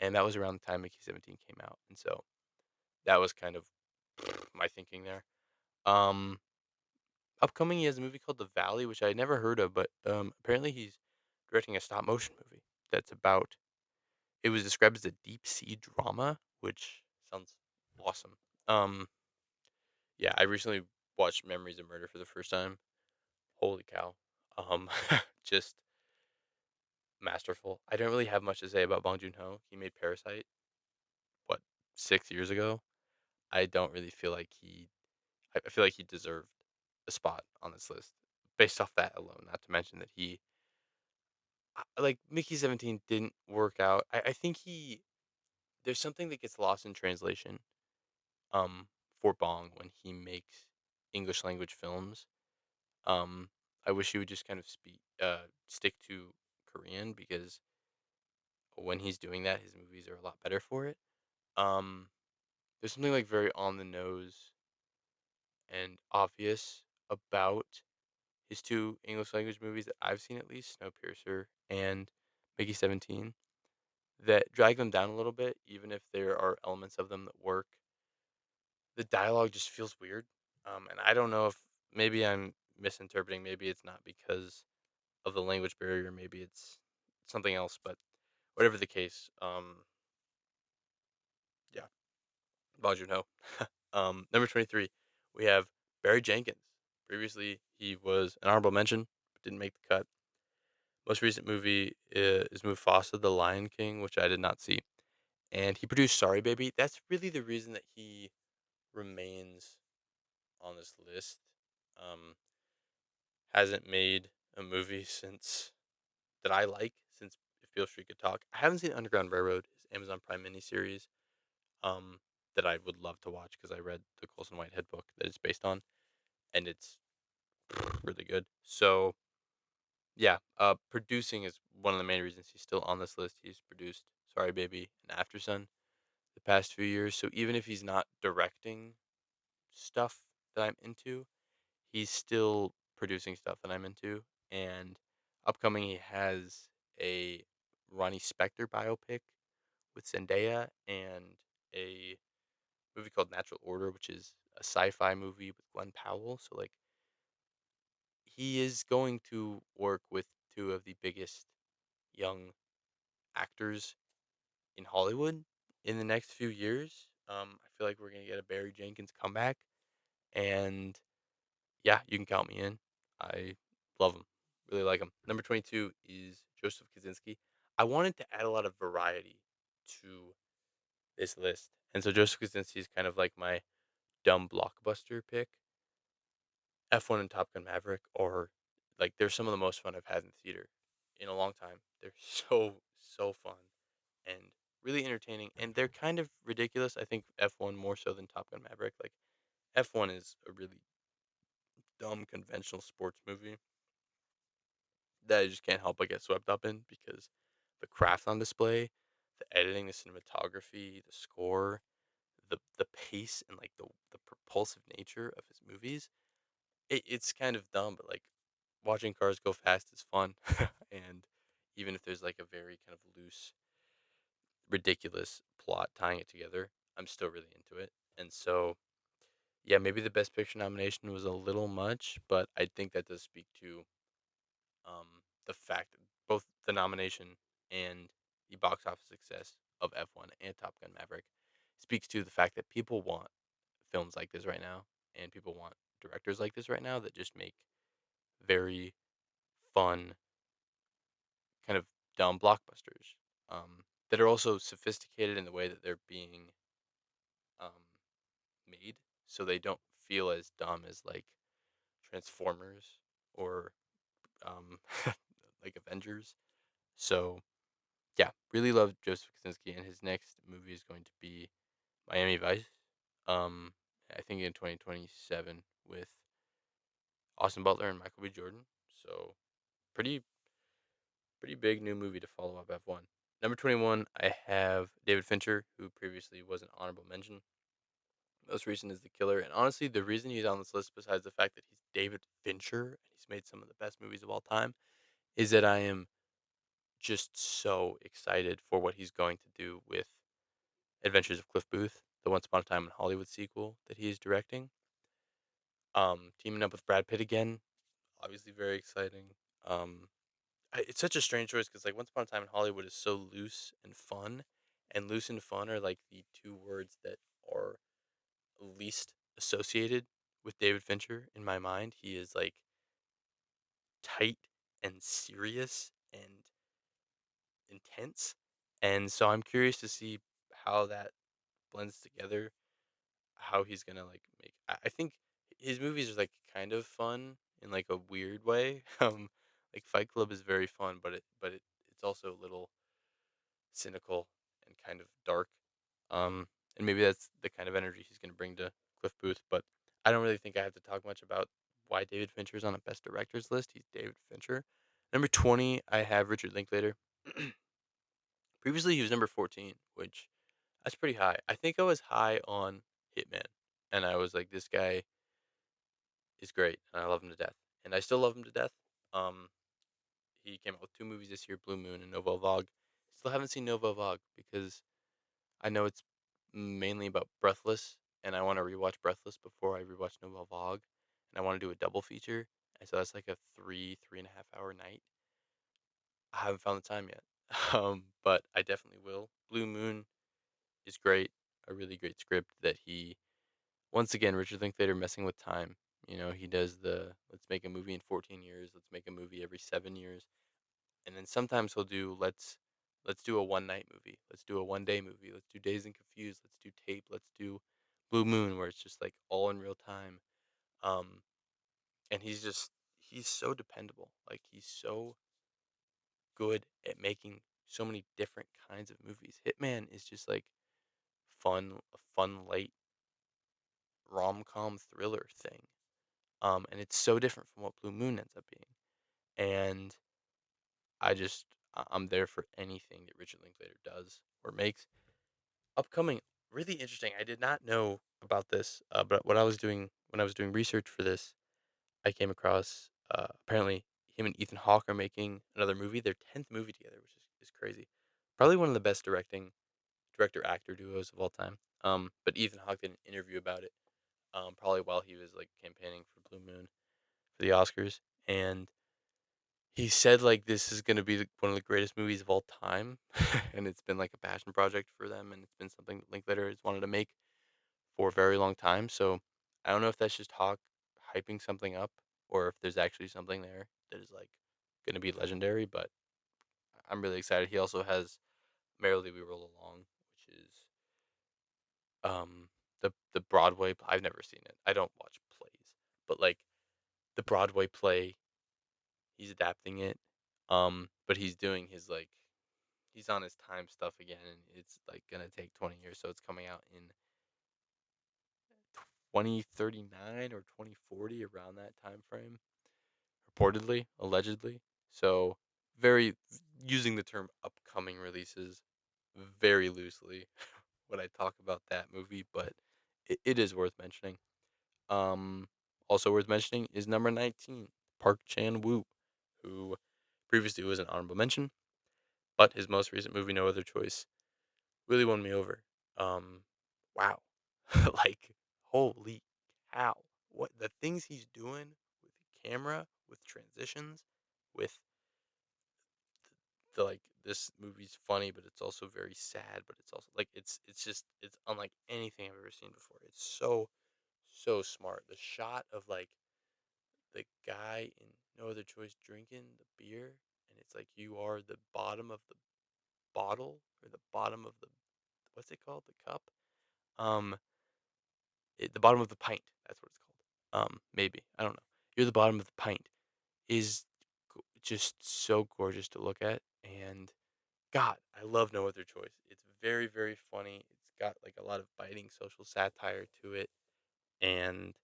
And that was around the time Mickey 17 came out. And so that was kind of my thinking there. Um Upcoming he has a movie called The Valley, which I had never heard of, but apparently he's directing a stop motion movie that's about it was described as a deep sea drama, which sounds awesome. Um yeah, I recently watched Memories of Murder for the first time. Holy cow. Um just masterful. I don't really have much to say about Bong Joon-ho. He made Parasite what 6 years ago. I don't really feel like I feel like he deserved a spot on this list based off that alone, not to mention that like Mickey 17 didn't work out. I think there's something that gets lost in translation um for Bong when he makes English language films. Um I wish he would just kind of stick to Korean because when he's doing that his movies are a lot better for it. Um there's something like very on the nose and obvious about his two English language movies that I've seen at least, Snowpiercer and Mickey 17, that drag them down a little bit, even if there are elements of them that work. The dialogue just feels weird. And I don't know if maybe I'm misinterpreting, maybe it's not because of the language barrier, maybe it's something else, but whatever the case, yeah, Bong Joon-ho. Number 23, we have Barry Jenkins. Previously, he was an honorable mention, but didn't make the cut. Most recent movie is Mufasa: The Lion King, which I did not see, and he produced Sorry Baby. That's really the reason that he remains on this list. Um, hasn't made a movie since that I like since If Beale Street Could Talk. I haven't seen Underground Railroad, his Amazon Prime miniseries, um, that I would love to watch because I read the Colson Whitehead book that it's based on, and it's really good. So yeah, producing is one of the main reasons he's still on this list. He's produced Sorry Baby and After Sun the past few years. So even if he's not directing stuff that I'm into, he's still producing stuff that I'm into. And upcoming, he has a Ronnie Spector biopic with Zendaya and a movie called Natural Order, which is a sci-fi movie with Glenn Powell. So like he is going to work with two of the biggest young actors in Hollywood in the next few years. I feel like we're gonna get a Barry Jenkins comeback, and yeah, you can count me in. I love him, really like him. Number 22 is Joseph Kaczynski. I wanted to add a lot of variety to this list, and so Joseph Kaczynski is kind of like my dumb blockbuster pick. F1 and Top Gun Maverick are like they're some of the most fun I've had in theater in a long time. They're so fun and really entertaining, and they're kind of ridiculous. I think F1 more so than Top Gun Maverick. Like F1 is a really dumb conventional sports movie that I just can't help but get swept up in because the craft on display, the editing, the cinematography, the score, the pace, and like the propulsive nature of his movies. It's kind of dumb, but like watching cars go fast is fun, and even if there's like a very kind of loose, ridiculous plot tying it together, I'm still really into it. And so, yeah, maybe the best picture nomination was a little much, but I think that does speak to the fact that both the nomination and the box office success of F1 and Top Gun Maverick speaks to the fact that people want films like this right now, and people want directors like this right now that just make very fun, kind of dumb blockbusters that are also sophisticated in the way that they're being um, made, so they don't feel as dumb as like Transformers or um, like Avengers. So yeah, really love Joseph Kosinski, and his next movie is going to be Miami Vice. Um, I think in 2027 with Austin Butler and Michael B. Jordan. So pretty pretty big new movie to follow up F1. Number 21, I have David Fincher, who previously was an honorable mention. Most recent is The Killer, and honestly, the reason he's on this list, besides the fact that he's David Fincher and he's made some of the best movies of all time, is that I am just so excited for what he's going to do with Adventures of Cliff Booth, the Once Upon a Time in Hollywood sequel that he is directing. Teaming up with Brad Pitt again, obviously very exciting. Um, it's such a strange choice because like Once Upon a Time in Hollywood is so loose and fun, and loose and fun are like the two words that are least associated with David Fincher in my mind. He is like tight and serious and intense, and so I'm curious to see how that blends together. How he's gonna like make. I think his movies are like kind of fun in like a weird way. Like Fight Club is very fun, it's also a little cynical and kind of dark. And maybe that's the kind of energy he's going to bring to Cliff Booth. But I don't really think I have to talk much about why David Fincher is on a best directors list. He's David Fincher. Number 20, I have Richard Linklater. Previously, he was number 14, which that's pretty high. I think I was high on Hitman, and I was like, this guy is great, and I love him to death, and I still love him to death. Um, he came out with two movies this year, Blue Moon and Nouvelle Vague. Still haven't seen Nouvelle Vague because I know it's mainly about Breathless, and I want to rewatch Breathless before I rewatch Nouvelle Vague, and I want to do a double feature, and so that's like a 3.5 hour night. I haven't found the time yet, but I definitely will. Blue Moon is great, a really great script that he once again Richard Linklater messing with time. You know, he does the let's make a movie in 14 years, let's make a movie every 7 years, and then sometimes he'll do let's do a one night movie, let's do a 1 day movie, let's do Days and Confused, let's do Tape, let's do Blue Moon, where it's just like all in real time. Um, and he's so dependable. Like he's so good at making so many different kinds of movies. Hitman is just like a fun light rom com thriller thing. And it's so different from what Blue Moon ends up being. And I'm there for anything that Richard Linklater does or makes. Upcoming, really interesting. I did not know about this, but what I was doing when I was doing research for this, I came across apparently him and Ethan Hawke are making another movie, their 10th movie together, which is crazy. Probably one of the best director actor duos of all time. But Ethan Hawke did an interview about it, probably while he was like campaigning for Blue Moon for the Oscars, and he said like this is gonna be one of the greatest movies of all time, and it's been like a passion project for them, and it's been something that Linklater has wanted to make for a very long time. So I don't know if that's just Hawk hyping something up, or if there's actually something there that is like gonna be legendary. But I'm really excited. He also has Merrily We Roll Along, which is um the Broadway. I've never seen it. I don't watch plays, but like the Broadway play, he's adapting it. But he's doing his like he's on his time stuff again, and it's like gonna take 20 years, so it's coming out in 2039 or 2040 around that time frame, reportedly, allegedly. So very using the term upcoming releases very loosely when I talk about that movie, but it is worth mentioning. Um, Also worth mentioning is number 19, Park Chan Wook, who previously was an honorable mention, but his most recent movie, No Other Choice, really won me over. Um, wow, like holy cow! What the things he's doing with the camera, with transitions, with the like. This movie's funny, but it's also very sad. But it's also like it's just it's unlike anything I've ever seen before. It's so smart. The shot of like the guy in No Other Choice drinking the beer, and it's like you are the bottom of the bottle or the bottom of the what's it called, the cup, um the bottom of the pint. That's what it's called. Maybe I don't know. You're the bottom of the pint is just so gorgeous to look at, and God, I love No Other Choice. It's very funny. It's got like a lot of biting social satire to it, and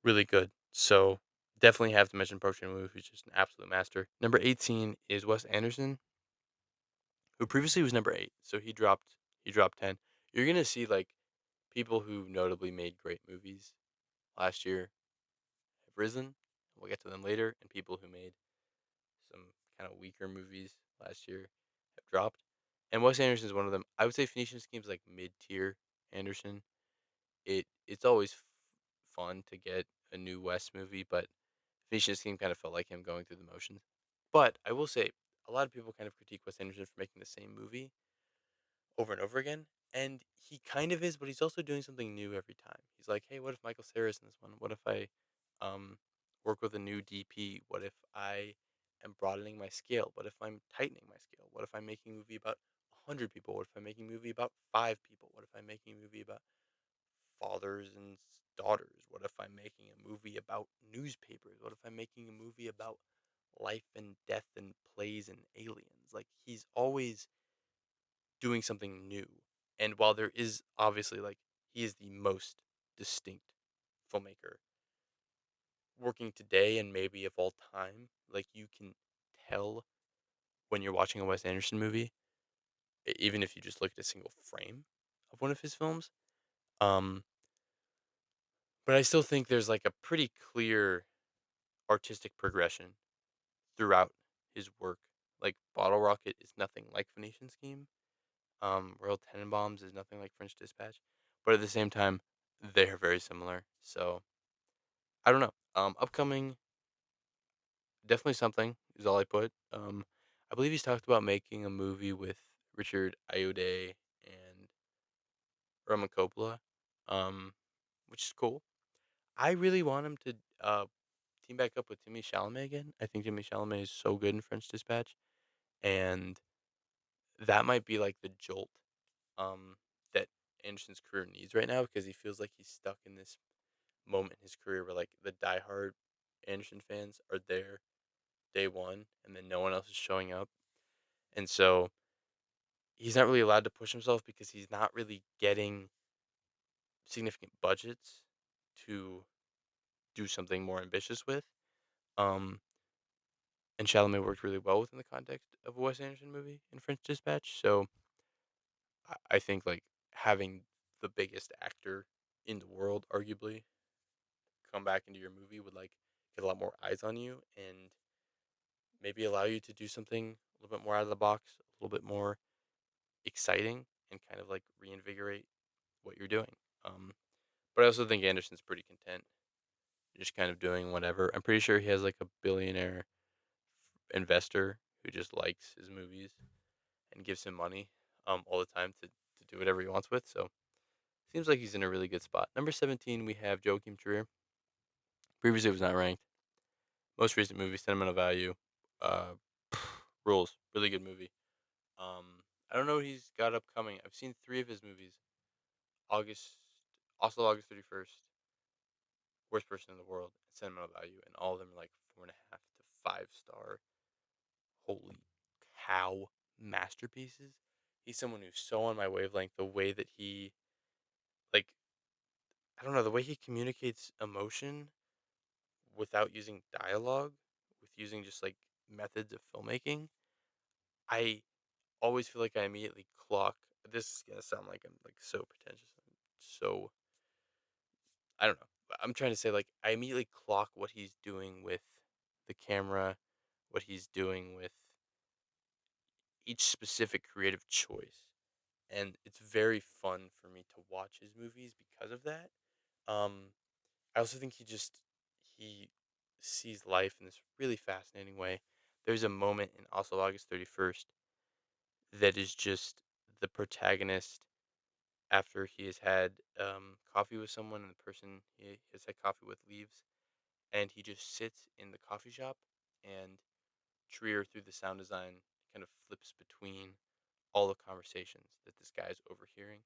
really good. So definitely have to mention Park Chan-wook, who's just an absolute master. Number 18 is Wes Anderson, who previously was number 8. So he dropped 10. You're gonna see like people who notably made great movies last year have risen. We'll get to them later, and people who made some kind of weaker movies last year have dropped. And Wes Anderson is one of them. I would say Phoenician Scheme's like mid tier Anderson. It's always fun to get a new Wes movie, but Phoenician Scheme kind of felt like him going through the motions. But I will say, a lot of people kind of critique Wes Anderson for making the same movie over and over again, and he kind of is, but he's also doing something new every time. He's like, "Hey, what if Michael Cera's in this one? What if I um work with a new DP? What if I am broadening my scale? What if I'm tightening my scale? What if I'm making a movie about 100 people? What if I'm making a movie about 5 people? What if I'm making a movie about fathers and daughters? What if I'm making a movie about newspapers? What if I'm making a movie about life and death and plays and aliens?" Like he's always doing something new. And while there is obviously like he is the most distinct filmmaker working today and maybe of all time, like you can tell when you're watching a Wes Anderson movie, even if you just look at a single frame of one of his films. Um, but I still think there's like a pretty clear artistic progression throughout his work. Like Bottle Rocket is nothing like Phoenician Scheme. Royal Tenenbaums is nothing like French Dispatch, but at the same time, they're very similar. So I don't know. Upcoming, definitely something is all I put. I believe he's talked about making a movie with Richard Ayoade and Roman Coppola, um, which is cool. I really want him to team back up with Timmy Chalamet again. I think Timmy Chalamet is so good in French Dispatch, and that might be like the jolt that Anderson's career needs right now because he feels like he's stuck in this moment in his career where like the diehard Anderson fans are there day one and then no one else is showing up. And so he's not really allowed to push himself because he's not really getting significant budgets to do something more ambitious with. Um and Chalamet worked really well within the context of a Wes Anderson movie in French Dispatch. So I think like having the biggest actor in the world, arguably, come back into your movie would like get a lot more eyes on you and maybe allow you to do something a little bit more out of the box, a little bit more exciting, and kind of like reinvigorate what you're doing. Um, but I also think Anderson's pretty content, just kind of doing whatever. I'm pretty sure he has like a billionaire investor who just likes his movies and gives him money all the time to do whatever he wants with. So seems like he's in a really good spot. Number 17, we have Joachim Trier. Previously, was not ranked. Most recent movie, Sentimental Value. Uh, rules. Really good movie. I don't know what he's got upcoming. I've seen three of his movies. August, also August 31st, Worst Person in the World, and Sentimental Value, and all of them are like 4.5 to 5 star. Holy cow, masterpieces. He's someone who's so on my wavelength. The way that he, like, I don't know, the way he communicates emotion without using dialogue, with using just like methods of filmmaking. I always feel like I immediately clock. This is gonna sound like I'm like so pretentious. So I don't know. I'm trying to say like I immediately clock what he's doing with the camera, what he's doing with each specific creative choice, and it's very fun for me to watch his movies because of that. Um, I also think he sees life in this really fascinating way. There's a moment in also August 31st that is just the protagonist after he has had coffee with someone and the person he has had coffee with leaves, and he just sits in the coffee shop, and Trier through the sound design kind of flips between all the conversations that this guy's overhearing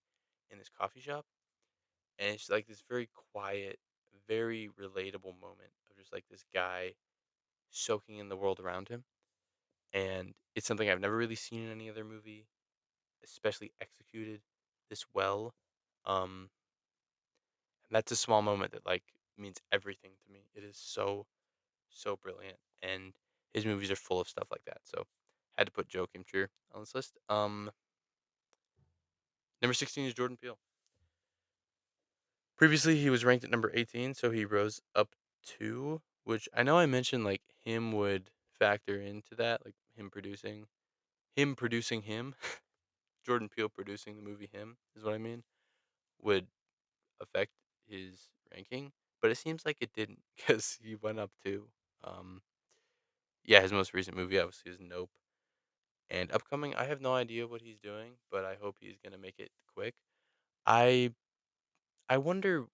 in this coffee shop, and it's like this very quiet, very relatable moment of just like this guy soaking in the world around him, and it's something I've never really seen in any other movie, especially executed this well. Um, and that's a small moment that like means everything to me. It is so brilliant, and his movies are full of stuff like that. So had to put Joachim Trier on this list. Number 16 is Jordan Peele. Previously, he was ranked at number 18, so he rose up two, which I know I mentioned like him would factor into that, like him producing him, Jordan Peele producing the movie Him is what I mean, would affect his ranking, but it seems like it didn't because he went up two. Um, yeah, his most recent movie obviously is Nope, and upcoming, I have no idea what he's doing, but I hope he's gonna make it quick. I I wonder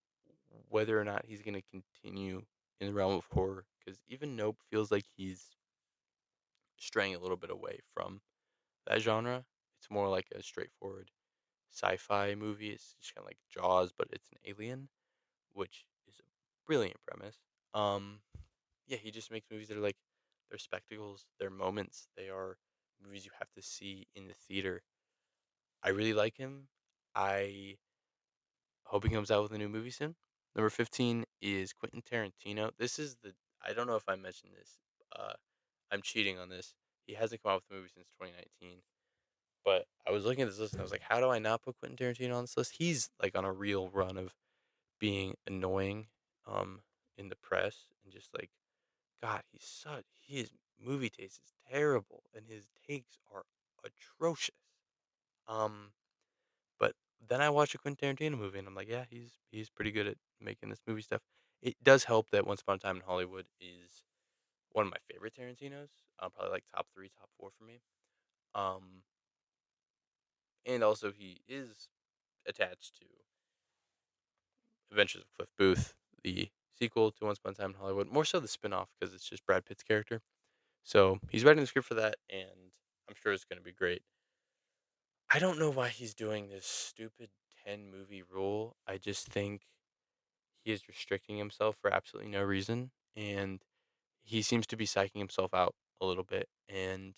whether or not he's gonna continue in the realm of horror because even Nope feels like he's straying a little bit away from that genre. It's more like a straightforward sci-fi movie. It's just kind of like Jaws, but it's an alien, which is a brilliant premise. Um, yeah, he just makes movies that are like they're spectacles, they're moments, they are movies you have to see in the theater. I really like him. I hope he comes out with a new movie soon. Number 15 is Quentin Tarantino. This is the I don't know if I mentioned this. Uh, I'm cheating on this. He hasn't come out with a movie since 2019. But I was looking at this list and I was like, how do I not put Quentin Tarantino on this list? He's like on a real run of being annoying um in the press and just like God, his movie taste is terrible and his takes are atrocious. Um but then I watch a Quentin Tarantino movie and I'm like, yeah, he's pretty good at making this movie stuff. It does help that Once Upon a Time in Hollywood is one of my favorite Tarantinos. Probably like top three, top four for me. Um, and also he is attached to Adventures of Cliff Booth, the sequel to Once Upon a Time in Hollywood. More so the spinoff because it's just Brad Pitt's character. So he's writing the script for that, and I'm sure it's going to be great. I don't know why he's doing this stupid 10 movie rule. I just think he is restricting himself for absolutely no reason. And he seems to be psyching himself out a little bit and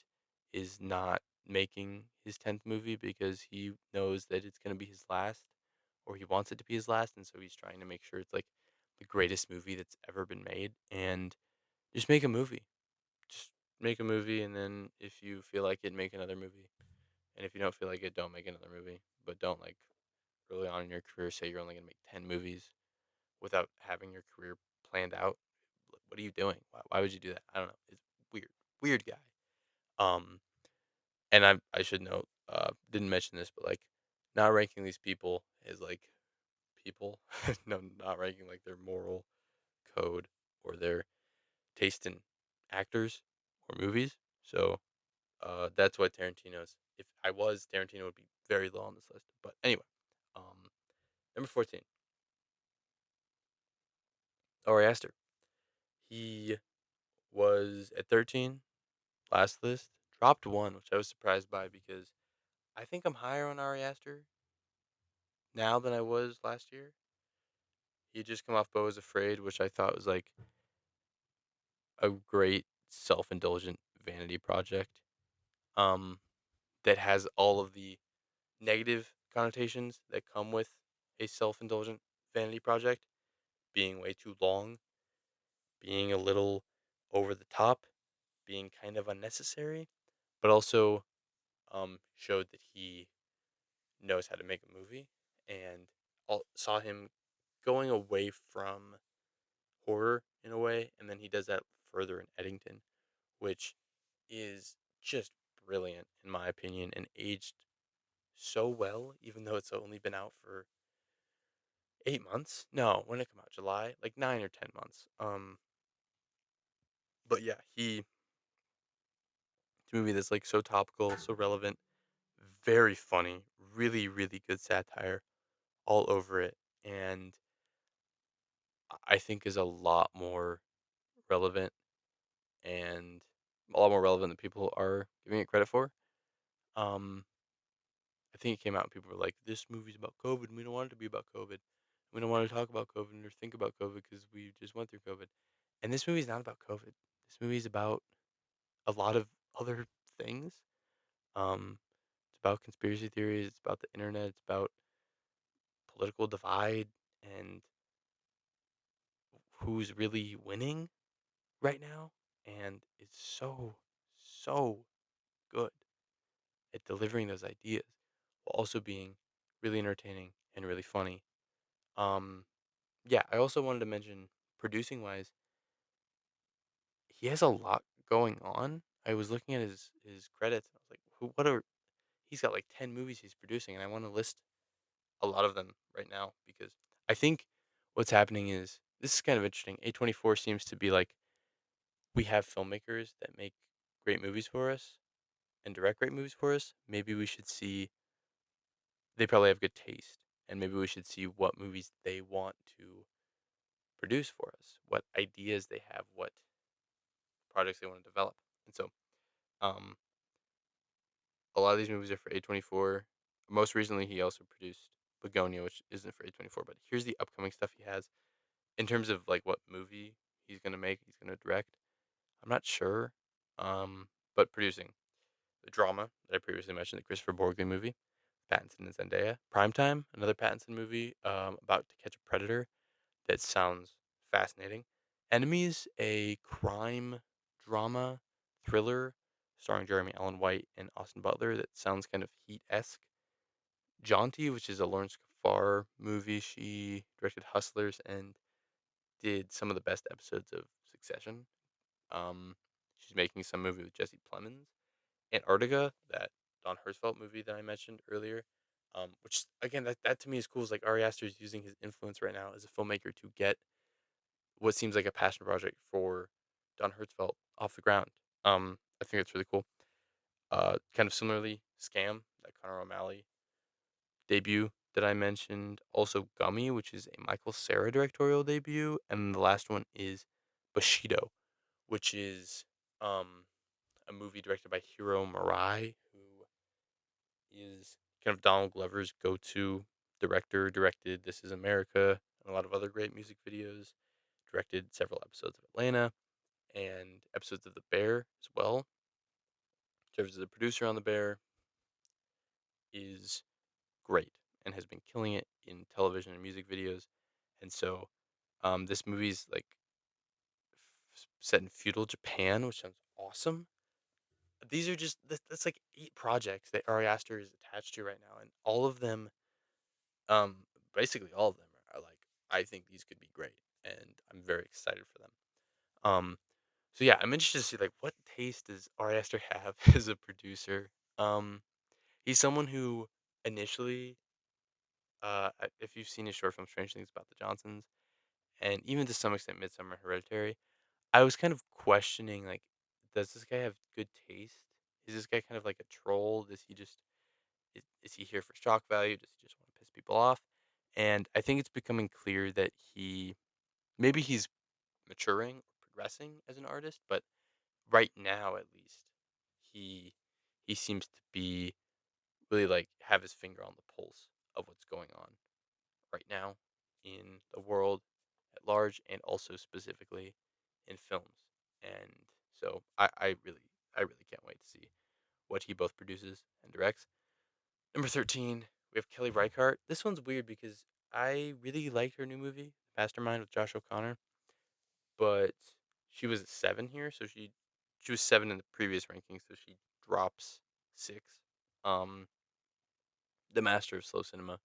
is not making his 10th movie because he knows that it's going to be his last or he wants it to be his last. And so he's trying to make sure it's like the greatest movie that's ever been made. And just make a movie. Just make a movie. And then if you feel like it, make another movie. And if you don't feel like it, don't make another movie. But don't like early on in your career say you're only going to make 10 movies without having your career planned out. what are you doing? Why would you do that? I don't know. It's weird, weird guy. Um, and I should note, didn't mention this, but like not ranking these people as like people, no, not ranking like their moral code or their taste in actors or movies. So that's why Tarantino's. If I was Tarantino, would be very low on this list. But anyway, um, number 14, Ari Aster. He was at 13 last list, dropped one, which I was surprised by because I think I'm higher on Ari Aster now than I was last year. He had just come off Bo is Afraid, which I thought was like a great self-indulgent vanity project. Um, that has all of the negative connotations that come with a self-indulgent vanity project, being way too long, being a little over the top, being kind of unnecessary, but also showed that he knows how to make a movie, and saw him going away from horror in a way, and then he does that further in Eddington, which is just brilliant in my opinion and aged so well, even though it's only been out for 8 months. No, when did it come out? July, like 9 or 10 months. But yeah, it's a movie that's like so topical, so relevant, very funny, really, really good satire all over it, and I think is a lot more relevant and a lot more relevant than people are giving it credit for. Um, I think it came out and people were like, "This movie's about COVID, and we don't want it to be about COVID. We don't want to talk about COVID or think about COVID because we just went through COVID." And this movie's not about COVID. This movie's about a lot of other things. It's about conspiracy theories. It's about the internet. It's about political divide and who's really winning right now. And it's so, so good at delivering those ideas while also being really entertaining and really funny. Um, yeah, I also wanted to mention producing wise, he has a lot going on. I was looking at his credits and I was like, who what are he's got like 10 movies he's producing and I want to list a lot of them right now because I think what's happening is this is kind of interesting. A24 seems to be like we have filmmakers that make great movies for us and direct great movies for us. Maybe we should see they probably have good taste and maybe we should see what movies they want to produce for us, what ideas they have, what projects they want to develop. And so, um, a lot of these movies are for A24. Most recently, he also produced Begonia, which isn't for A24. But here's the upcoming stuff he has in terms of like what movie he's gonna make, he's gonna direct. I'm not sure, but producing the drama that I previously mentioned, the Christopher Borgley movie, Pattinson and Zendaya, Primetime, another Pattinson movie about to catch a predator. That sounds fascinating. Enemies, a crime drama thriller starring Jeremy Allen White and Austin Butler that sounds kind of Heat-esque. Jaunty, which is a Lawrence Kaffar movie. She directed Hustlers and did some of the best episodes of Succession. Um, she's making some movie with Jesse Plemons. Antarctica, that Don Hertzfeldt movie that I mentioned earlier. Which again, that to me is cool. Is like Ari Aster is using his influence right now as a filmmaker to get what seems like a passion project for Don Hertzfeldt off the ground. I think it's really cool. Kind of similarly, Scam, that Conor O'Malley debut that I mentioned. Also, Gummy, which is a Michael Cera directorial debut, and the last one is Bushido, which is um, a movie directed by Hiro Murai, who is kind of Donald Glover's go-to director. Directed This Is America and a lot of other great music videos. Directed several episodes of Atlanta and episodes of The Bear as well. Serves as a producer on The Bear, is great and has been killing it in television and music videos. And so, this movie's like set in feudal Japan, which sounds awesome. These are just that's like 8 projects that Ari Aster is attached to right now, and all of them, basically all of them are like I think these could be great, and I'm very excited for them. Um, so yeah, I'm interested to see like what taste does Ari Aster have as a producer. Um, he's someone who initially, if you've seen his short film Strange Things About the Johnsons, and even to some extent Midsummer Hereditary, I was kind of questioning like, does this guy have good taste? Is this guy kind of like a troll? Does he just is he here for shock value? Does he just want to piss people off? And I think it's becoming clear that maybe he's maturing or progressing as an artist, but right now at least, he he seems to be really like have his finger on the pulse of what's going on right now in the world at large and also specifically in films. And so I really can't wait to see what he both produces and directs. Number 13, we have Kelly Reichardt. This one's weird because I really liked her new movie, Mastermind with Josh O'Connor, but she was at 7 here, so she was 7 in the previous ranking, so she drops 6. Um, the master of slow cinema,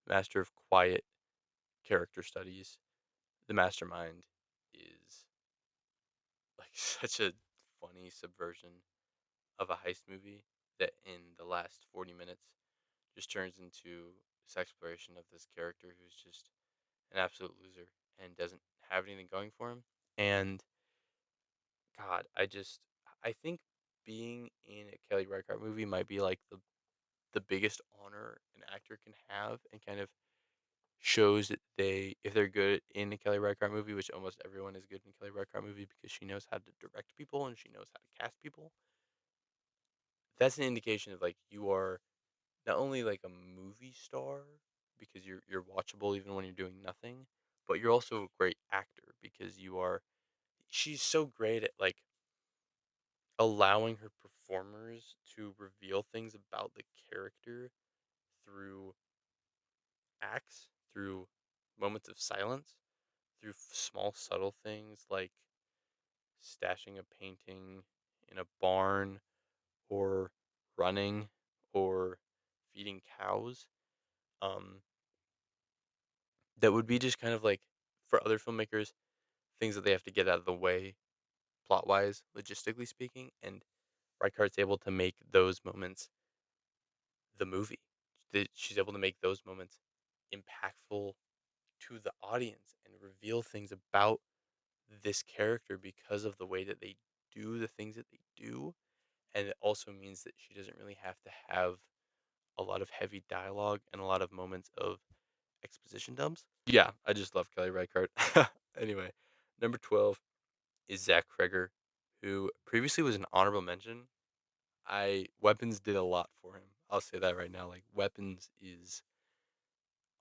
master of quiet character studies, the mastermind is like such a funny subversion of a heist movie that in the last 40 minutes just turns into this exploration of this character who's just an absolute loser and doesn't have anything going for him. And God, I think being in a Kelly Reichardt movie might be like the biggest honor an actor can have, and kind of shows that if they're good in a Kelly Reichardt movie, which almost everyone is good in a Kelly Reichardt movie because she knows how to direct people and she knows how to cast people. That's an indication of like you are not only like a movie star because you're watchable even when you're doing nothing, but you're also a great actor because she's so great at like allowing her performers to reveal things about the character through acts, through moments of silence, through small subtle things like stashing a painting in a barn or running or feeding cows. Um, that would be just kind of like for other filmmakers, things that they have to get out of the way plot wise, logistically speaking. And Reichardt's able to make those moments the movie. She's able to make those moments impactful to the audience and reveal things about this character because of the way that they do the things that they do. And it also means that she doesn't really have to have a lot of heavy dialogue and a lot of moments of exposition dumps. Yeah, I just love Kelly Reichardt. Anyway, number 12 is Zach Kreger, who previously was an honorable mention. I Weapons did a lot for him. I'll say that right now. Like Weapons is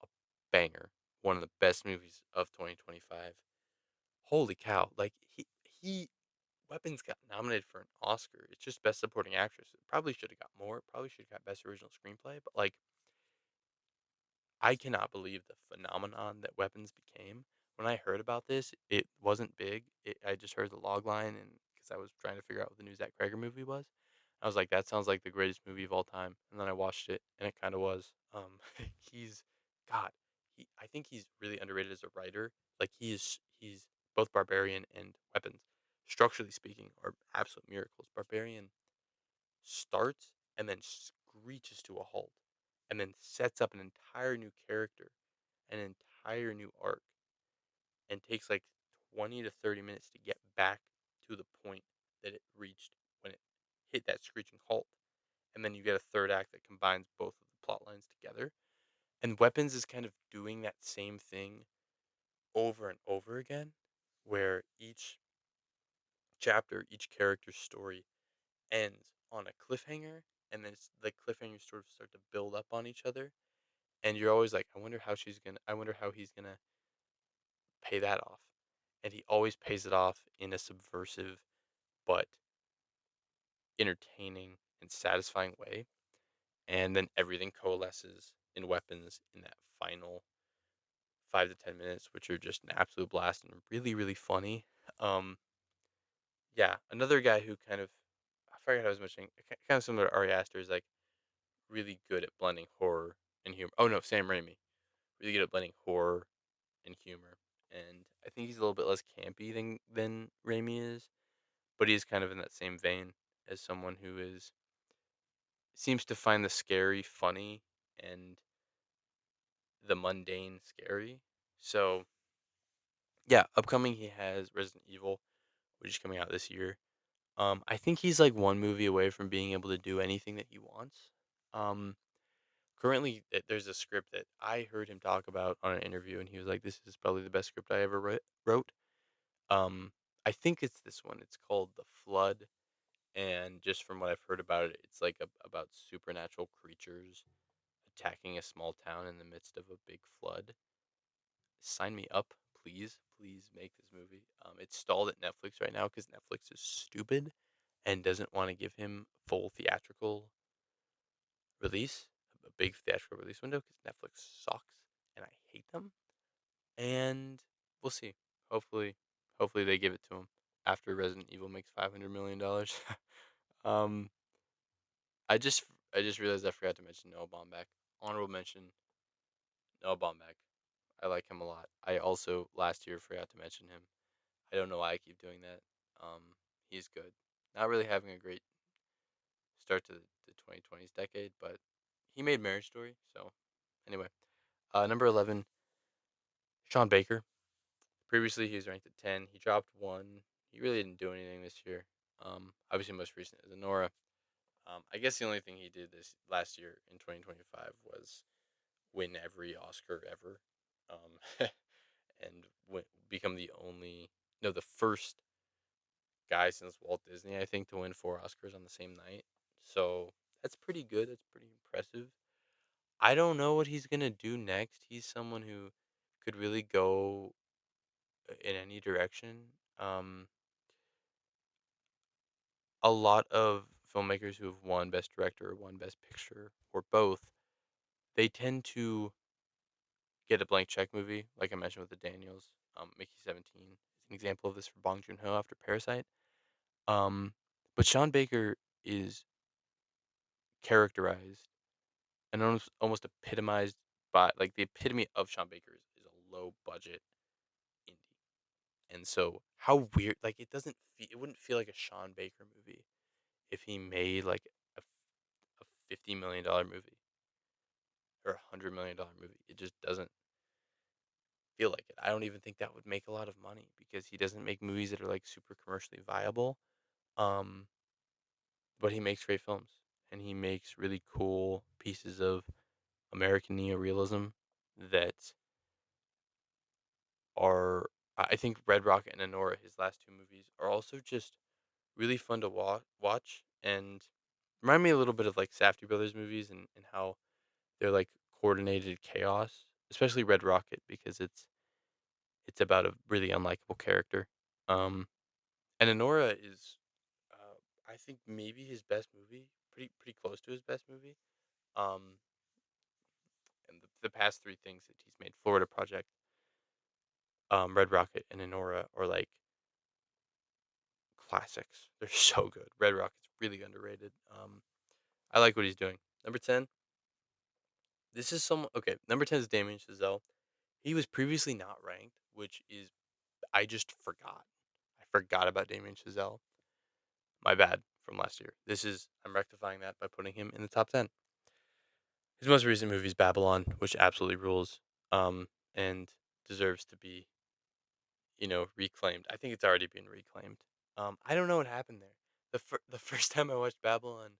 a banger, one of the best movies of 2025. Holy cow! Like he Weapons got nominated for an Oscar. It's just Best Supporting Actress. It probably should have got more. Probably should have got Best Original Screenplay. But like I cannot believe the phenomenon that Weapons became. When I heard about this, it wasn't big. I just heard the log line, and because I was trying to figure out what the new Zach Cregger movie was, I was like, "That sounds like the greatest movie of all time." And then I watched it, and it kind of was. He's God. I think he's really underrated as a writer. Like he's both Barbarian and Weapons, structurally speaking, are absolute miracles. Barbarian starts and then screeches to a halt and then sets up an entire new character, an entire new arc, and takes like 20 to 30 minutes to get back to the point that it reached when it hit that screeching halt. And then you get a third act that combines both of the plot lines together. And Weapons is kind of doing that same thing over and over again, where each chapter, each character's story ends on a cliffhanger, and then the cliffhangers sort of start to build up on each other, and you're always like, I wonder how he's gonna pay that off, and he always pays it off in a subversive but entertaining and satisfying way, and then everything coalesces in Weapons in that final 5 to 10 minutes, which are just an absolute blast and really really funny. Um, yeah, another guy who kind of I forgot how I was mentioning, kind of similar to Ari Aster, is like really good at blending horror and humor. Oh no, Sam Raimi, really good at blending horror and humor. and I think he's a little bit less campy than Raimi is, but he's kind of in that same vein as someone who is seems to find the scary funny and the mundane scary. So yeah, upcoming he has Resident Evil, which is coming out this year. I think he's like one movie away from being able to do anything that he wants. Um, Currently, there's a script that I heard him talk about on an interview, and he was like, "This is probably the best script I ever wrote." Um, I think it's this one. It's called The Flood, and just from what I've heard about it, it's like about supernatural creatures attacking a small town in the midst of a big flood. Sign me up, please. Please make this movie. It's stalled at Netflix right now because Netflix is stupid and doesn't want to give him full theatrical release, a big theatrical release window because Netflix sucks and I hate them. And we'll see. Hopefully, hopefully they give it to him after Resident Evil makes $500 million. um, I just I just realized I forgot to mention Noah Baumbach. Honorable mention Noah Baumbach. I like him a lot. I also last year forgot to mention him. I don't know why I keep doing that. He's good. Not really having a great start to the 2020s decade, but he made Marriage Story. So anyway, number 11, Sean Baker. Previously, he was ranked at 10. He dropped one. He really didn't do anything this year. Obviously, most recent is Anora. I guess the only thing he did this last year in 2025 was win every Oscar ever, and become the only, no, the first guy since Walt Disney, I think, to win four Oscars on the same night. So that's pretty good. That's pretty impressive. I don't know what he's gonna do next. He's someone who could really go in any direction. A lot of filmmakers who have won Best Director or won Best Picture or both, they tend to get a blank check movie, like I mentioned with the Daniels. Mickey 17 is an example of this for Bong Joon Ho after Parasite. Um, but Sean Baker is characterized and almost epitomized by, like, the epitome of Sean Baker is a low budget indie. And so how weird, like, it wouldn't feel like a Sean Baker movie if he made like a $50 million movie or $100 million movie. It just doesn't feel like it. I don't even think that would make a lot of money because he doesn't make movies that are like super commercially viable. Um, but he makes great films and he makes really cool pieces of American neorealism that are, I think Red Rocket and Anora, his last two movies, are also just really fun to watch and remind me a little bit of like Safdie Brothers movies and how they're like coordinated chaos, especially Red Rocket because it's about a really unlikable character. Um, and Anora is, I think maybe his best movie, pretty close to his best movie. Um, and the past three things that he's made, Florida Project, Red Rocket, and Anora, are like classics. They're so good. Red Rocket's really underrated. I like what he's doing. Number 10, this is some okay. Number 10 is Damien Chazelle. He was previously not ranked, which is I just forgot. I forgot about Damien Chazelle. My bad from last year. I'm rectifying that by putting him in the top 10. His most recent movie is Babylon, which absolutely rules, and deserves to be, reclaimed. I think it's already been reclaimed. I don't know what happened there. The first time I watched Babylon,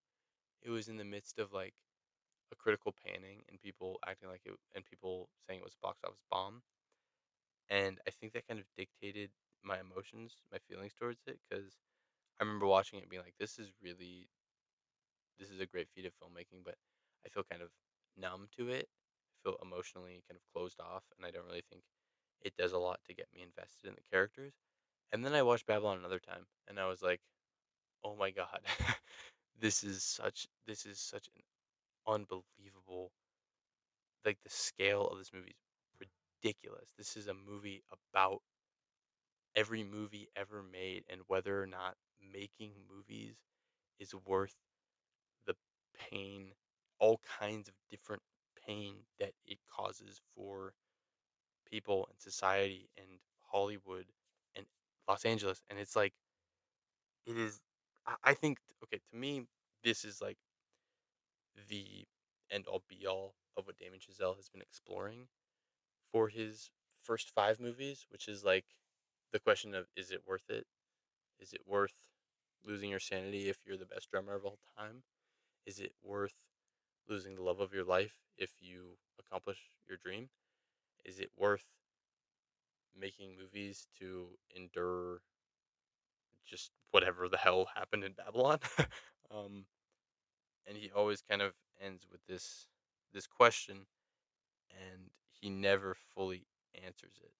it was in the midst of like a critical panning and people acting like it, and people saying it was a box office bomb. And I think that kind of dictated my emotions, my feelings towards it, because I remember watching it and being like, this is a great feat of filmmaking, but I feel kind of numb to it. I feel emotionally kind of closed off, and I don't really think it does a lot to get me invested in the characters. And then I watched Babylon another time, and I was like, "Oh my god, this is such an unbelievable, like the scale of this movie is ridiculous. This is a movie about every movie ever made and whether or not making movies is worth the pain, all kinds of different pain that it causes for people and society and Hollywood and Los Angeles, and it's like it is. I think okay to me this is like the end all be all of what Damien Chazelle has been exploring for his first 5 movies, which is like the question of is it worth it? Is it worth losing your sanity if you're the best drummer of all time? Is it worth losing the love of your life if you accomplish your dream? Is it worth making movies to endure just whatever the hell happened in Babylon? um, and he always kind of ends with this question, and he never fully answers it.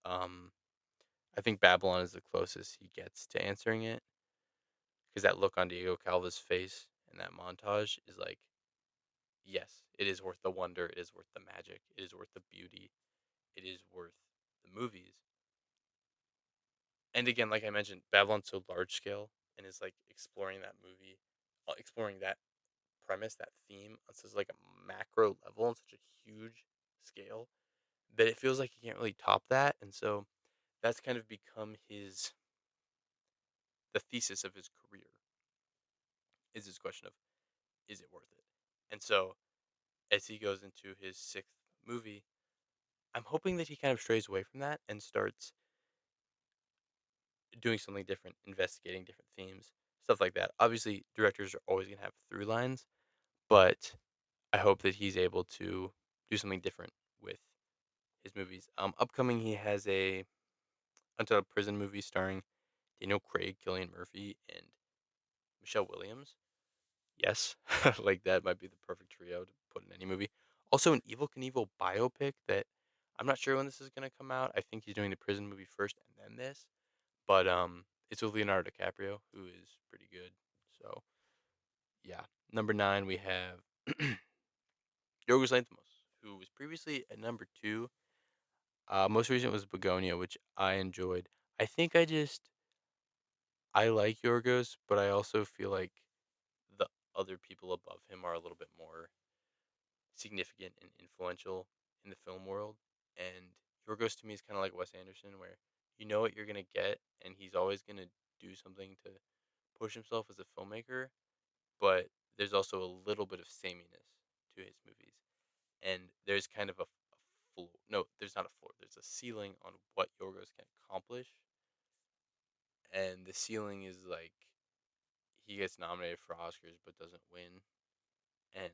Um, I think Babylon is the closest he gets to answering it because that look on Diego Calva's face in that montage is like, yes, it is worth the wonder, it is worth the magic, it is worth the beauty, it is worth the movies. And again, like I mentioned, Babylon's so large scale and is like exploring that movie, exploring that premise, that theme on such like a macro level on such a huge scale that it feels like he can't really top that. And so that's kind of become the thesis of his career is this question of is it worth it? And so as he goes into his 6th movie, I'm hoping that he kind of strays away from that and starts doing something different, investigating different themes, stuff like that. Obviously, directors are always going to have through lines, but I hope that he's able to do something different with his movies. Upcoming, he has a Untitled Prison movie starring Daniel Craig, Killian Murphy, and Michelle Williams. Yes, like that might be the perfect trio to put in any movie. Also, an Evil Knievel biopic that I'm not sure when this is gonna come out. I think he's doing the prison movie first and then this, but it's with Leonardo DiCaprio, who is pretty good. So yeah, number 9 we have Yorgos Lanthimos, who was previously at number 2. Most recent was Begonia, which I enjoyed. I think I like Yorgos, but I also feel like the other people above him are a little bit more significant and influential in the film world. And Yorgos to me is kind of like Wes Anderson, where you know what you're gonna get, and he's always gonna do something to push himself as a filmmaker. But there's also a little bit of sameness to his movies, and there's kind of a floor. No, there's not a floor. There's a ceiling on what Yorgos can accomplish, and the ceiling is like he gets nominated for Oscars but doesn't win, and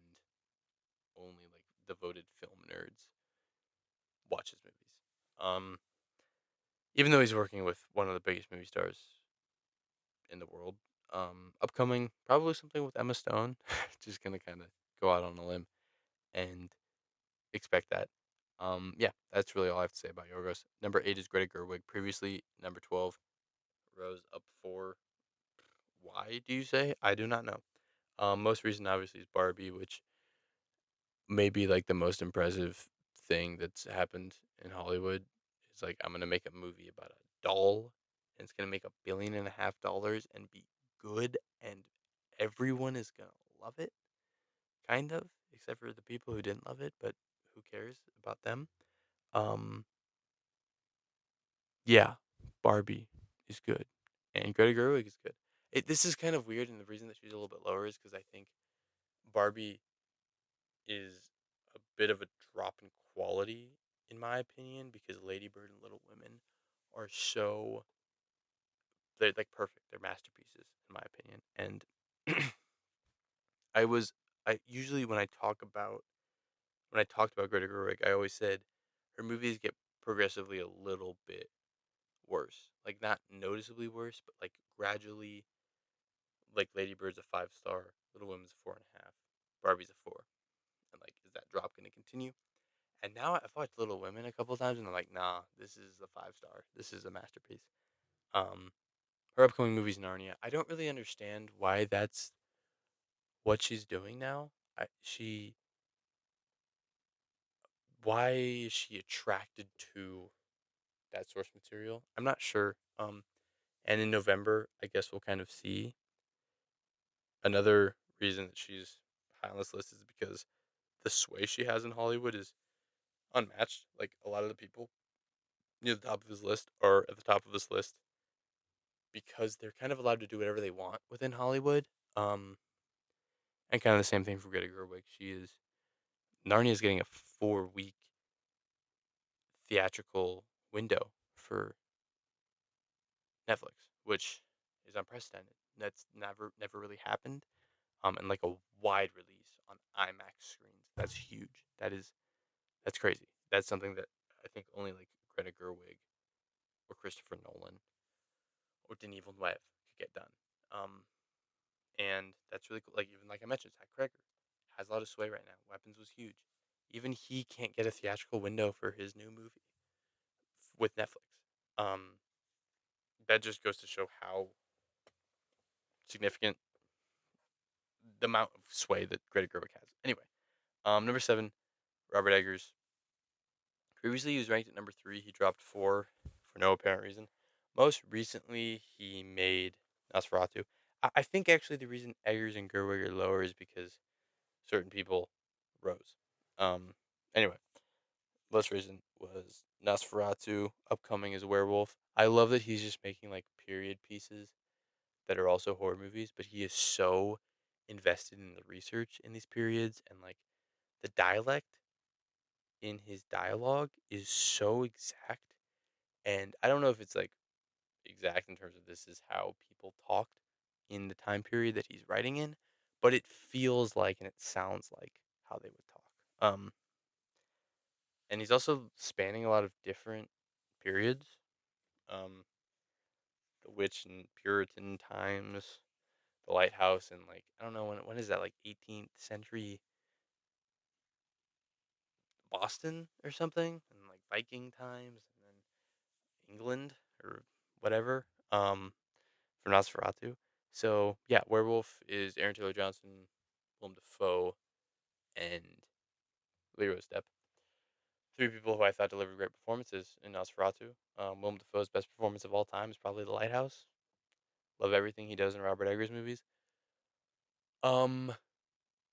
only like devoted film nerds watch his movies. Um, Even though he's working with one of the biggest movie stars in the world. Upcoming, probably something with Emma Stone. Just gonna kind of go out on a limb and expect that. Yeah, that's really all I have to say about Yorgos. Number 8 is Greta Gerwig. Previously, number 12 rose up for. Why do you say? I do not know. Most recent, obviously, is Barbie, which may be like the most impressive thing that's happened in Hollywood. It's like I'm gonna make a movie about a doll, and it's gonna make $1.5 billion and be good, and everyone is gonna love it, kind of, except for the people who didn't love it. But who cares about them? Um, yeah, Barbie is good, and Greta Gerwig is good. This is kind of weird, and the reason that she's a little bit lower is because I think Barbie is a bit of a drop in quality, in my opinion, because Lady Bird and Little Women are so they're like perfect. They're masterpieces, in my opinion. And I was I usually when I talked about Greta Gerwig, I always said her movies get progressively a little bit worse. Like not noticeably worse, but like gradually like Lady Bird's a 5 star, Little Women's a 4.5, Barbie's a 4. And like is that drop gonna continue? And now I've watched Little Women a couple times, and I'm like, nah, this is a 5 star. This is a masterpiece. Um, her upcoming movie's Narnia. I don't really understand why that's what she's doing now. Why is she attracted to that source material? I'm not sure. And in November, I guess we'll kind of see another reason that she's high on this list is because the sway she has in Hollywood is unmatched. Like a lot of the people near the top of his list are at the top of this list because they're kind of allowed to do whatever they want within Hollywood. Um, and kind of the same thing for Greta Gerwig. Narnia is getting a 4 week theatrical window for Netflix, which is unprecedented. That's never really happened. And like a wide release on IMAX screens. That's huge. That's crazy. That's something that I think only like Greta Gerwig or Christopher Nolan or Denis Villeneuve could get done. Um, and that's really cool. Like even like I mentioned, Zach Cregger has a lot of sway right now. Weapons was huge. Even he can't get a theatrical window for his new movie with Netflix. Um, that just goes to show how significant the amount of sway that Greta Gerwig has. Anyway, number 7, Robert Eggers. Previously, he was ranked at number 3. He dropped 4 for no apparent reason. Most recently, he made Nosferatu. I think actually the reason Eggers and Gerwig are lower is because certain people rose. Um, anyway, most recent was Nosferatu, upcoming as a werewolf. I love that he's just making like period pieces that are also horror movies, but he is so invested in the research in these periods and like the dialect in his dialogue is so exact. And I don't know if it's like exact in terms of this is how people talked in the time period that he's writing in, but it feels like and it sounds like how they would talk. And he's also spanning a lot of different periods. Um, the witch and Puritan times, the lighthouse, and like I don't know when is that like 18th century Boston or something, and like Viking times, and then England or whatever. For Nosferatu. So yeah, Werewolf is Aaron Taylor Johnson, Willem Dafoe, and Leroy Stepp. Three people who I thought delivered great performances in Nosferatu. Willem Dafoe's best performance of all time is probably The Lighthouse. Love everything he does in Robert Eggers movies. Um,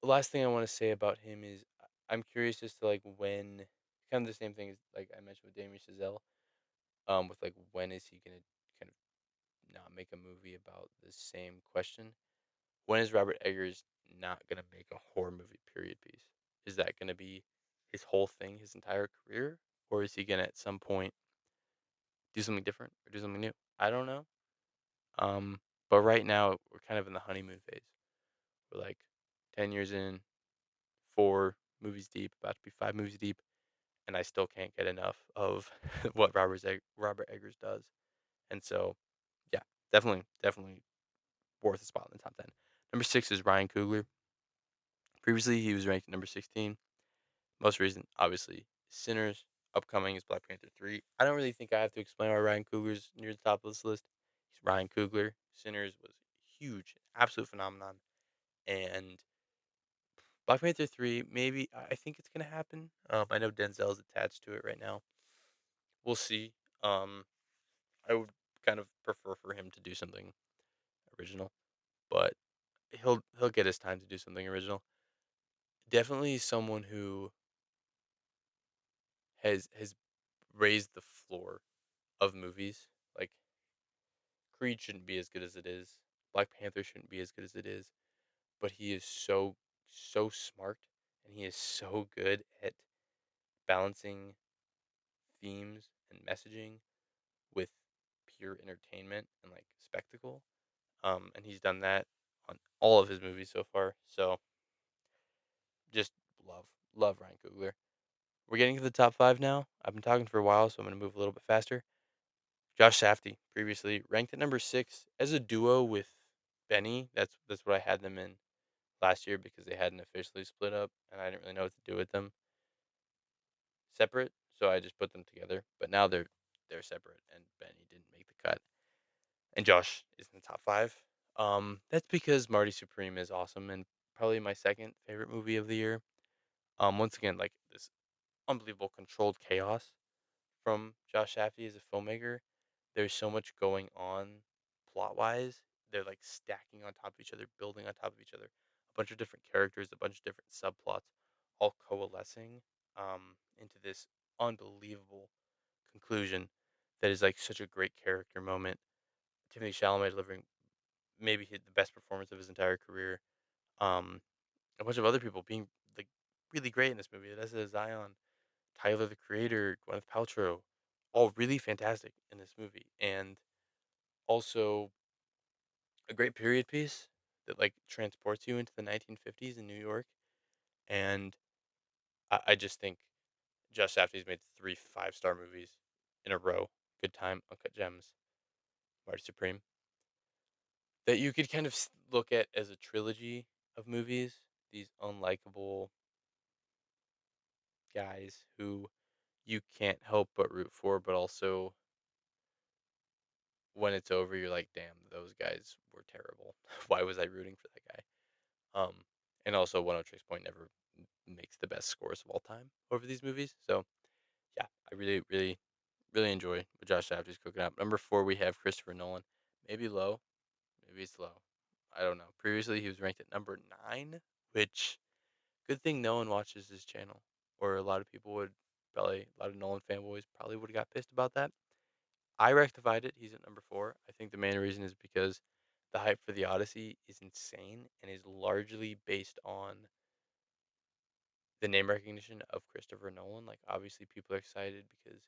the last thing I want to say about him is I'm curious as to like when kind of the same thing as like I mentioned with Damien Chazelle. With like when is he gonna kind of not make a movie about the same question? When is Robert Eggers not gonna make a horror movie period piece? Is that gonna be his whole thing, his entire career, or is he gonna at some point do something different or do something new? I don't know. Um, but right now we're kind of in the honeymoon phase. We're like 10 years in, 4 movies deep, about to be 5 movies deep, and I still can't get enough of what Robert Eggers does. And so, yeah, definitely worth a spot in the top 10. Number 6 is Ryan Coogler. Previously, he was ranked at number 16. Most recent, obviously, Sinners. Upcoming is Black Panther 3. I don't really think I have to explain why Ryan Coogler's near the top of this list. He's Ryan Coogler. Sinners was huge, absolute phenomenon. And Black Panther 3, maybe, I think it's going to happen. I know Denzel's attached to it right now. We'll see. Um, I would kind of prefer for him to do something original, but he'll get his time to do something original. Definitely someone who has raised the floor of movies. Like Creed shouldn't be as good as it is. Black Panther shouldn't be as good as it is. But he is so smart and he is so good at balancing themes and messaging with pure entertainment and like spectacle. And he's done that on all of his movies so far. So just love Ryan Coogler. We're getting to the top 5 now. I've been talking for a while, so I'm going to move a little bit faster. Josh Safdie, previously ranked at number 6 as a duo with Benny. That's what I had them in last year because they hadn't officially split up, and I didn't really know what to do with them separate, so I just put them together. But now they're separate, and Benny didn't make the cut, and Josh is in the top 5. That's because Marty Supreme is awesome and probably my second favorite movie of the year. Once again, like this unbelievable controlled chaos from Josh Safdie as a filmmaker. There's so much going on plot wise. They're like stacking on top of each other, building on top of each other. A bunch of different characters, a bunch of different subplots, all coalescing. into this unbelievable conclusion that is like such a great character moment. Timothy Chalamet delivering maybe the best performance of his entire career. Um, a bunch of other people being like really great in this movie. Vanessa Zion, Tyler the Creator, Gwyneth Paltrow, all really fantastic in this movie, and also a great period piece that like transports you into the 1950s in New York. And I just think Josh Safdie's made three five-star movies in a row. Good Time, Uncut Gems, Marty Supreme. That you could kind of look at as a trilogy of movies. These unlikable guys who you can't help but root for, but also when it's over, you're like, damn, those guys were terrible. Why was I rooting for that guy? And also, One O Tricks Point never makes the best scores of all time over these movies. So yeah, I really, really, really enjoy what Josh Safdie's cooking up. Number four, we have Christopher Nolan. Maybe low, maybe it's low. I don't know. Previously, he was ranked at number nine, which good thing no one watches his channel, or a lot of people would probably, a lot of Nolan fanboys probably would have got pissed about that. I rectified it. He's at number four. I think the main reason is because the hype for the Odyssey is insane and is largely based on the name recognition of Christopher Nolan. Like, obviously, people are excited because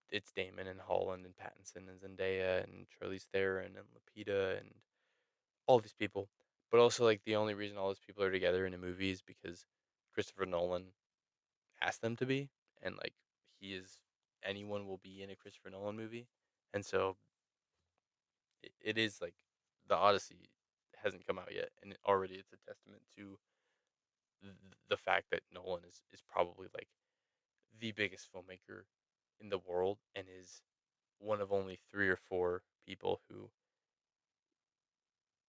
it's Damon and Holland and Pattinson and Zendaya and Charlize Theron and Lupita and all these people. But also, like, the only reason all these people are together in a movie is because Christopher Nolan asked them to be, and like he is anyone will be in a Christopher Nolan movie, and so it is like the Odyssey hasn't come out yet, and already it's a testament to the fact that Nolan is probably like the biggest filmmaker in the world, and is one of only three or four people who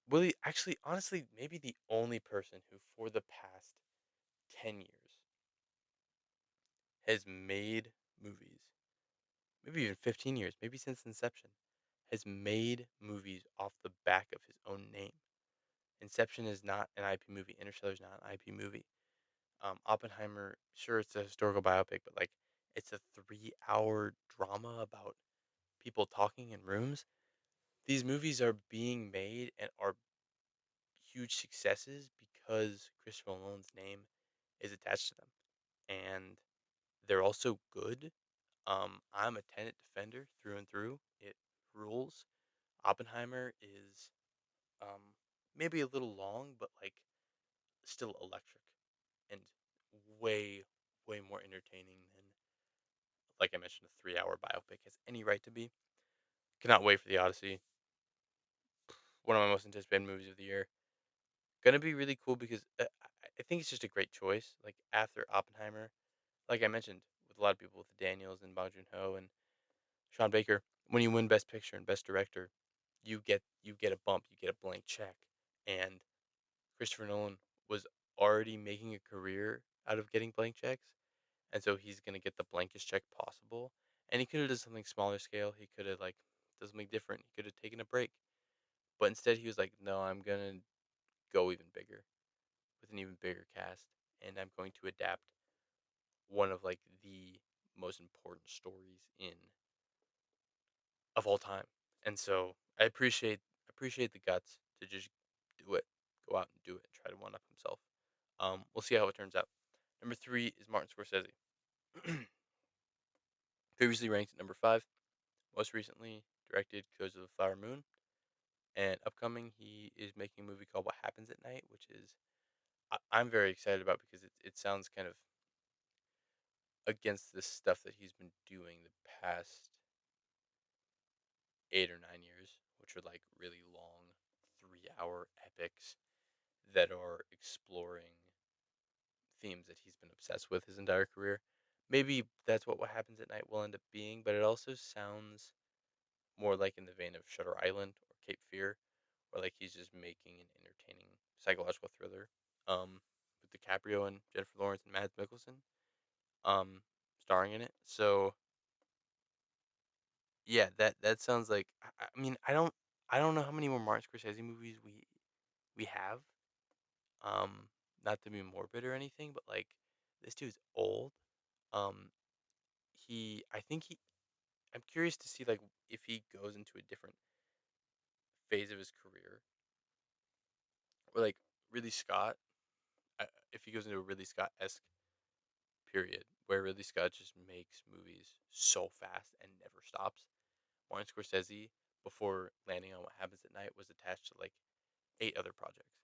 really, actually, honestly, maybe the only person who for the past 10 years has made movies, maybe even 15 years, maybe since inception, has made movies off the back of his own name. Inception is not an IP movie. Interstellar is not an IP movie. Oppenheimer, sure, it's a historical biopic, but like it's a 3 hour drama about people talking in rooms. These movies are being made and are huge successes because Christopher Nolan's name is attached to them. And they're also good. I'm a Tenet defender through and through. It rules. Oppenheimer is maybe a little long, but like still electric and way, way more entertaining than, like I mentioned, a 3 hour biopic has any right to be. Cannot wait for the Odyssey. One of my most anticipated movies of the year. Gonna be really cool because I think it's just a great choice. Like after Oppenheimer, like I mentioned, with a lot of people with Daniels and Bong Joon Ho and Sean Baker, when you win Best Picture and Best Director, you get a bump, you get a blank check, and Christopher Nolan was already making a career out of getting blank checks, and so he's gonna get the blankest check possible. And he could have done something smaller scale. He could have like done something different. He could have taken a break, but instead he was like, "No, I'm gonna go even bigger with an even bigger cast, and I'm going to adapt one of like the most important stories in of all time." And so I appreciate the guts to just do it, go out and do it, and try to one up himself. We'll see how it turns out. Number three is Martin Scorsese. Previously ranked at number five, most recently directed Killers of the Flower Moon, and upcoming he is making a movie called What Happens at Night, which is I'm very excited about because it sounds kind of against the stuff that he's been doing the past 8 or 9 years, which are like really long 3 hour epics that are exploring themes that he's been obsessed with his entire career. Maybe that's what happens at night will end up being, but it also sounds more like in the vein of Shutter Island or Cape Fear, where like he's just making an entertaining psychological thriller. With DiCaprio and Jennifer Lawrence and Mads Mikkelsen, um, starring in it. So yeah, that sounds like. I mean, I don't know how many more Martin Scorsese movies we have. Um, Not to be morbid or anything, but like this dude's old. Um, I think I'm curious to see like if he goes into a different phase of his career, or like Ridley Scott. If he goes into a Ridley Scott esque period, where Ridley Scott just makes movies so fast and never stops. Martin Scorsese, before landing on What Happens at Night, was attached to like 8 other projects.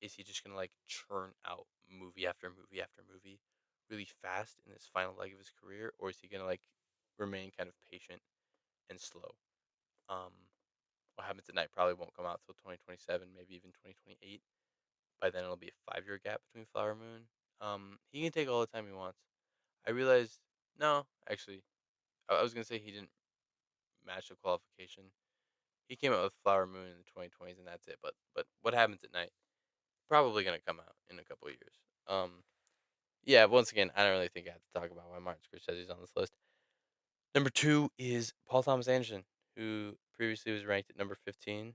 Is he just gonna like churn out movie after movie after movie really fast in this final leg of his career, or is he gonna like remain kind of patient and slow? Um, what Happens at Night probably won't come out till 2027, maybe even 2028. By then, it'll be a 5 year gap between Flower Moon. He can take all the time he wants. I realized, no, actually, I was gonna say he didn't match the qualification. He came out with Flower Moon in the 2020s, and that's it. But What Happens at Night probably gonna come out in a couple of years. Um, yeah. Once again, I don't really think I have to talk about why Martin Scorsese's on this list. Number two is Paul Thomas Anderson, who previously was ranked at number 15.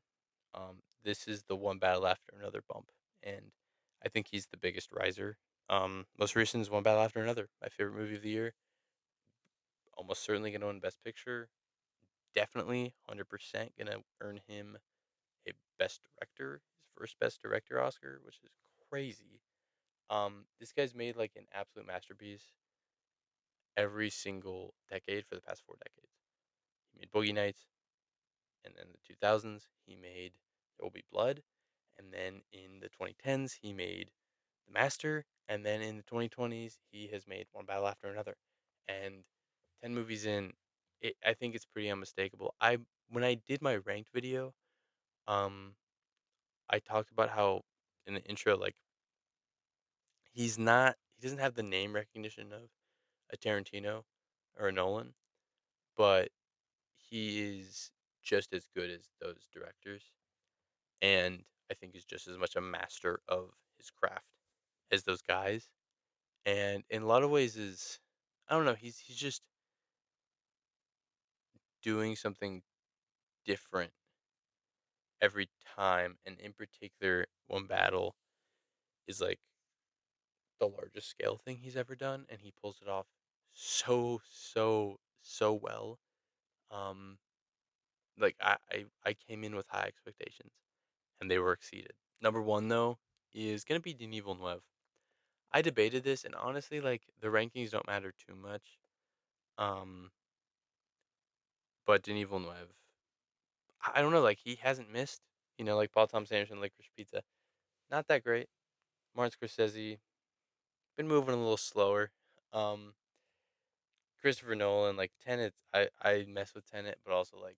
This is the one battle after another bump, and I think he's the biggest riser. Most recent is One Battle After Another, my favorite movie of the year. Almost certainly gonna win Best Picture. Definitely 100% gonna earn him a Best Director, his first Best Director Oscar, which is crazy. This guy's made like an absolute masterpiece every single decade for the past 4 decades. He made Boogie Nights, and then the 2000s he made There Will Be Blood, and then in the 2010s he made The Master, and then in the 2020s he has made One Battle After Another. And 10 movies in, I think it's pretty unmistakable. I When I did my ranked video, um, I talked about how in the intro, like he doesn't have the name recognition of a Tarantino or a Nolan, but he is just as good as those directors, and I think is just as much a master of his craft as those guys. And in a lot of ways, is I don't know, he's just doing something different every time, and in particular, One Battle is like the largest scale thing he's ever done, and he pulls it off so well. Um, like I came in with high expectations, and they were exceeded. Number one though is gonna be Denis Villeneuve. I debated this, and honestly, like the rankings don't matter too much. Um, but Denis Villeneuve, I don't know, like he hasn't missed. Like Paul Thomas Anderson, Licorice Pizza, not that great. Martin Scorsese, been moving a little slower. Um, Christopher Nolan, like Tenet, I mess with Tenet, but also like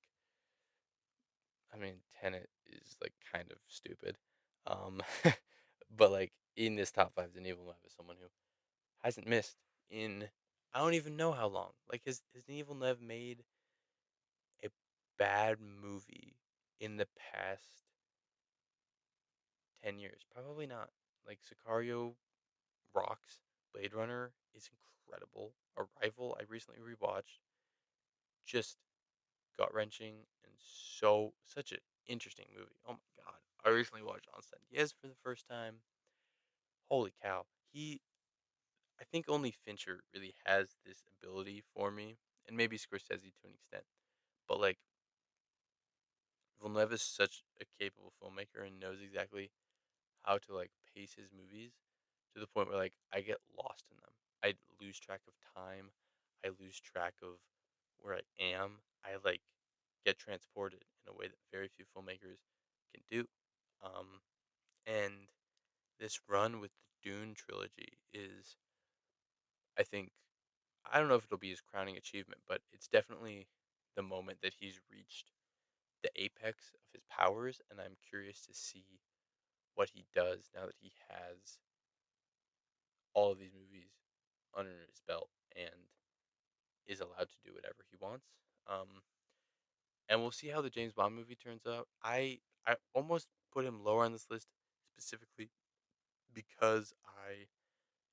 I mean Tenet is like kind of stupid. Um, but like in this top five, Denis Villeneuve is someone who hasn't missed in I don't even know how long. Like has Denis Villeneuve made a bad movie in the past 10 years? Probably not. Like Sicario rocks. Blade Runner is incredible. Arrival, I recently rewatched. Just gut wrenching and such an interesting movie. Oh my god! I recently watched On Set Yes for the first time. Holy cow! I think only Fincher really has this ability for me, and maybe Scorsese to an extent. But like Villeneuve is such a capable filmmaker and knows exactly how to like pace his movies to the point where like I get lost in them. I lose track of time. I lose track of where I am. I like get transported in a way that very few filmmakers can do. Um, and this run with the Dune trilogy is, I think, I don't know if it'll be his crowning achievement, but it's definitely the moment that he's reached the apex of his powers, and I'm curious to see what he does now that he has all of these movies under his belt and is allowed to do whatever he wants. Um, and we'll see how the James Bond movie turns out. I almost put him lower on this list specifically because I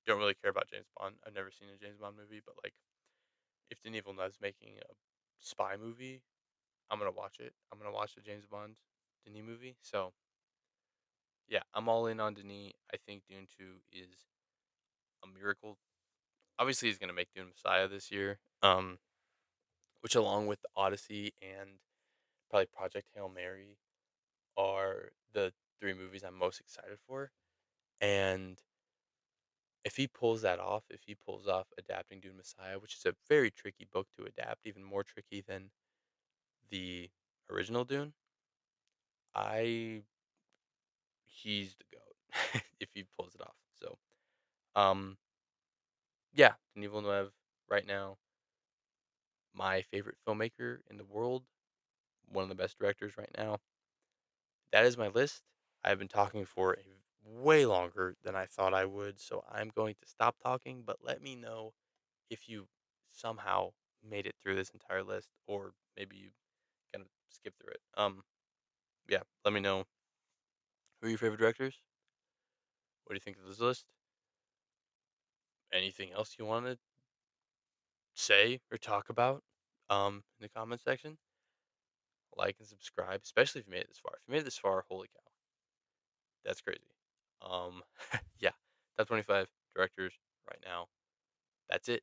don't really care about James Bond. I've never seen a James Bond movie, but like if Denis Villeneuve's making a spy movie, I'm gonna watch it. I'm gonna watch the James Bond Denis movie. So yeah, I'm all in on Denis. I think Dune 2 is a miracle. obviously he's gonna make Dune Messiah this year. Which along with Odyssey and probably Project Hail Mary are the 3 movies I'm most excited for. And if he pulls that off, if he pulls off adapting Dune Messiah, which is a very tricky book to adapt, even more tricky than the original Dune, I he's the goat if he pulls it off. So, um, yeah, Denis Villeneuve right now, my favorite filmmaker in the world, one of the best directors right now. That is my list. I've been talking for a way longer than I thought I would, so I'm going to stop talking, but let me know if you somehow made it through this entire list or maybe you kind of skip through it. Yeah, let me know who are your favorite directors. What do you think of this list? Anything else you want to say or talk about in the comment section? Like and subscribe, especially if you made it this far. If you made it this far, holy cow, that's crazy. Um, yeah, top 25 directors right now. That's it.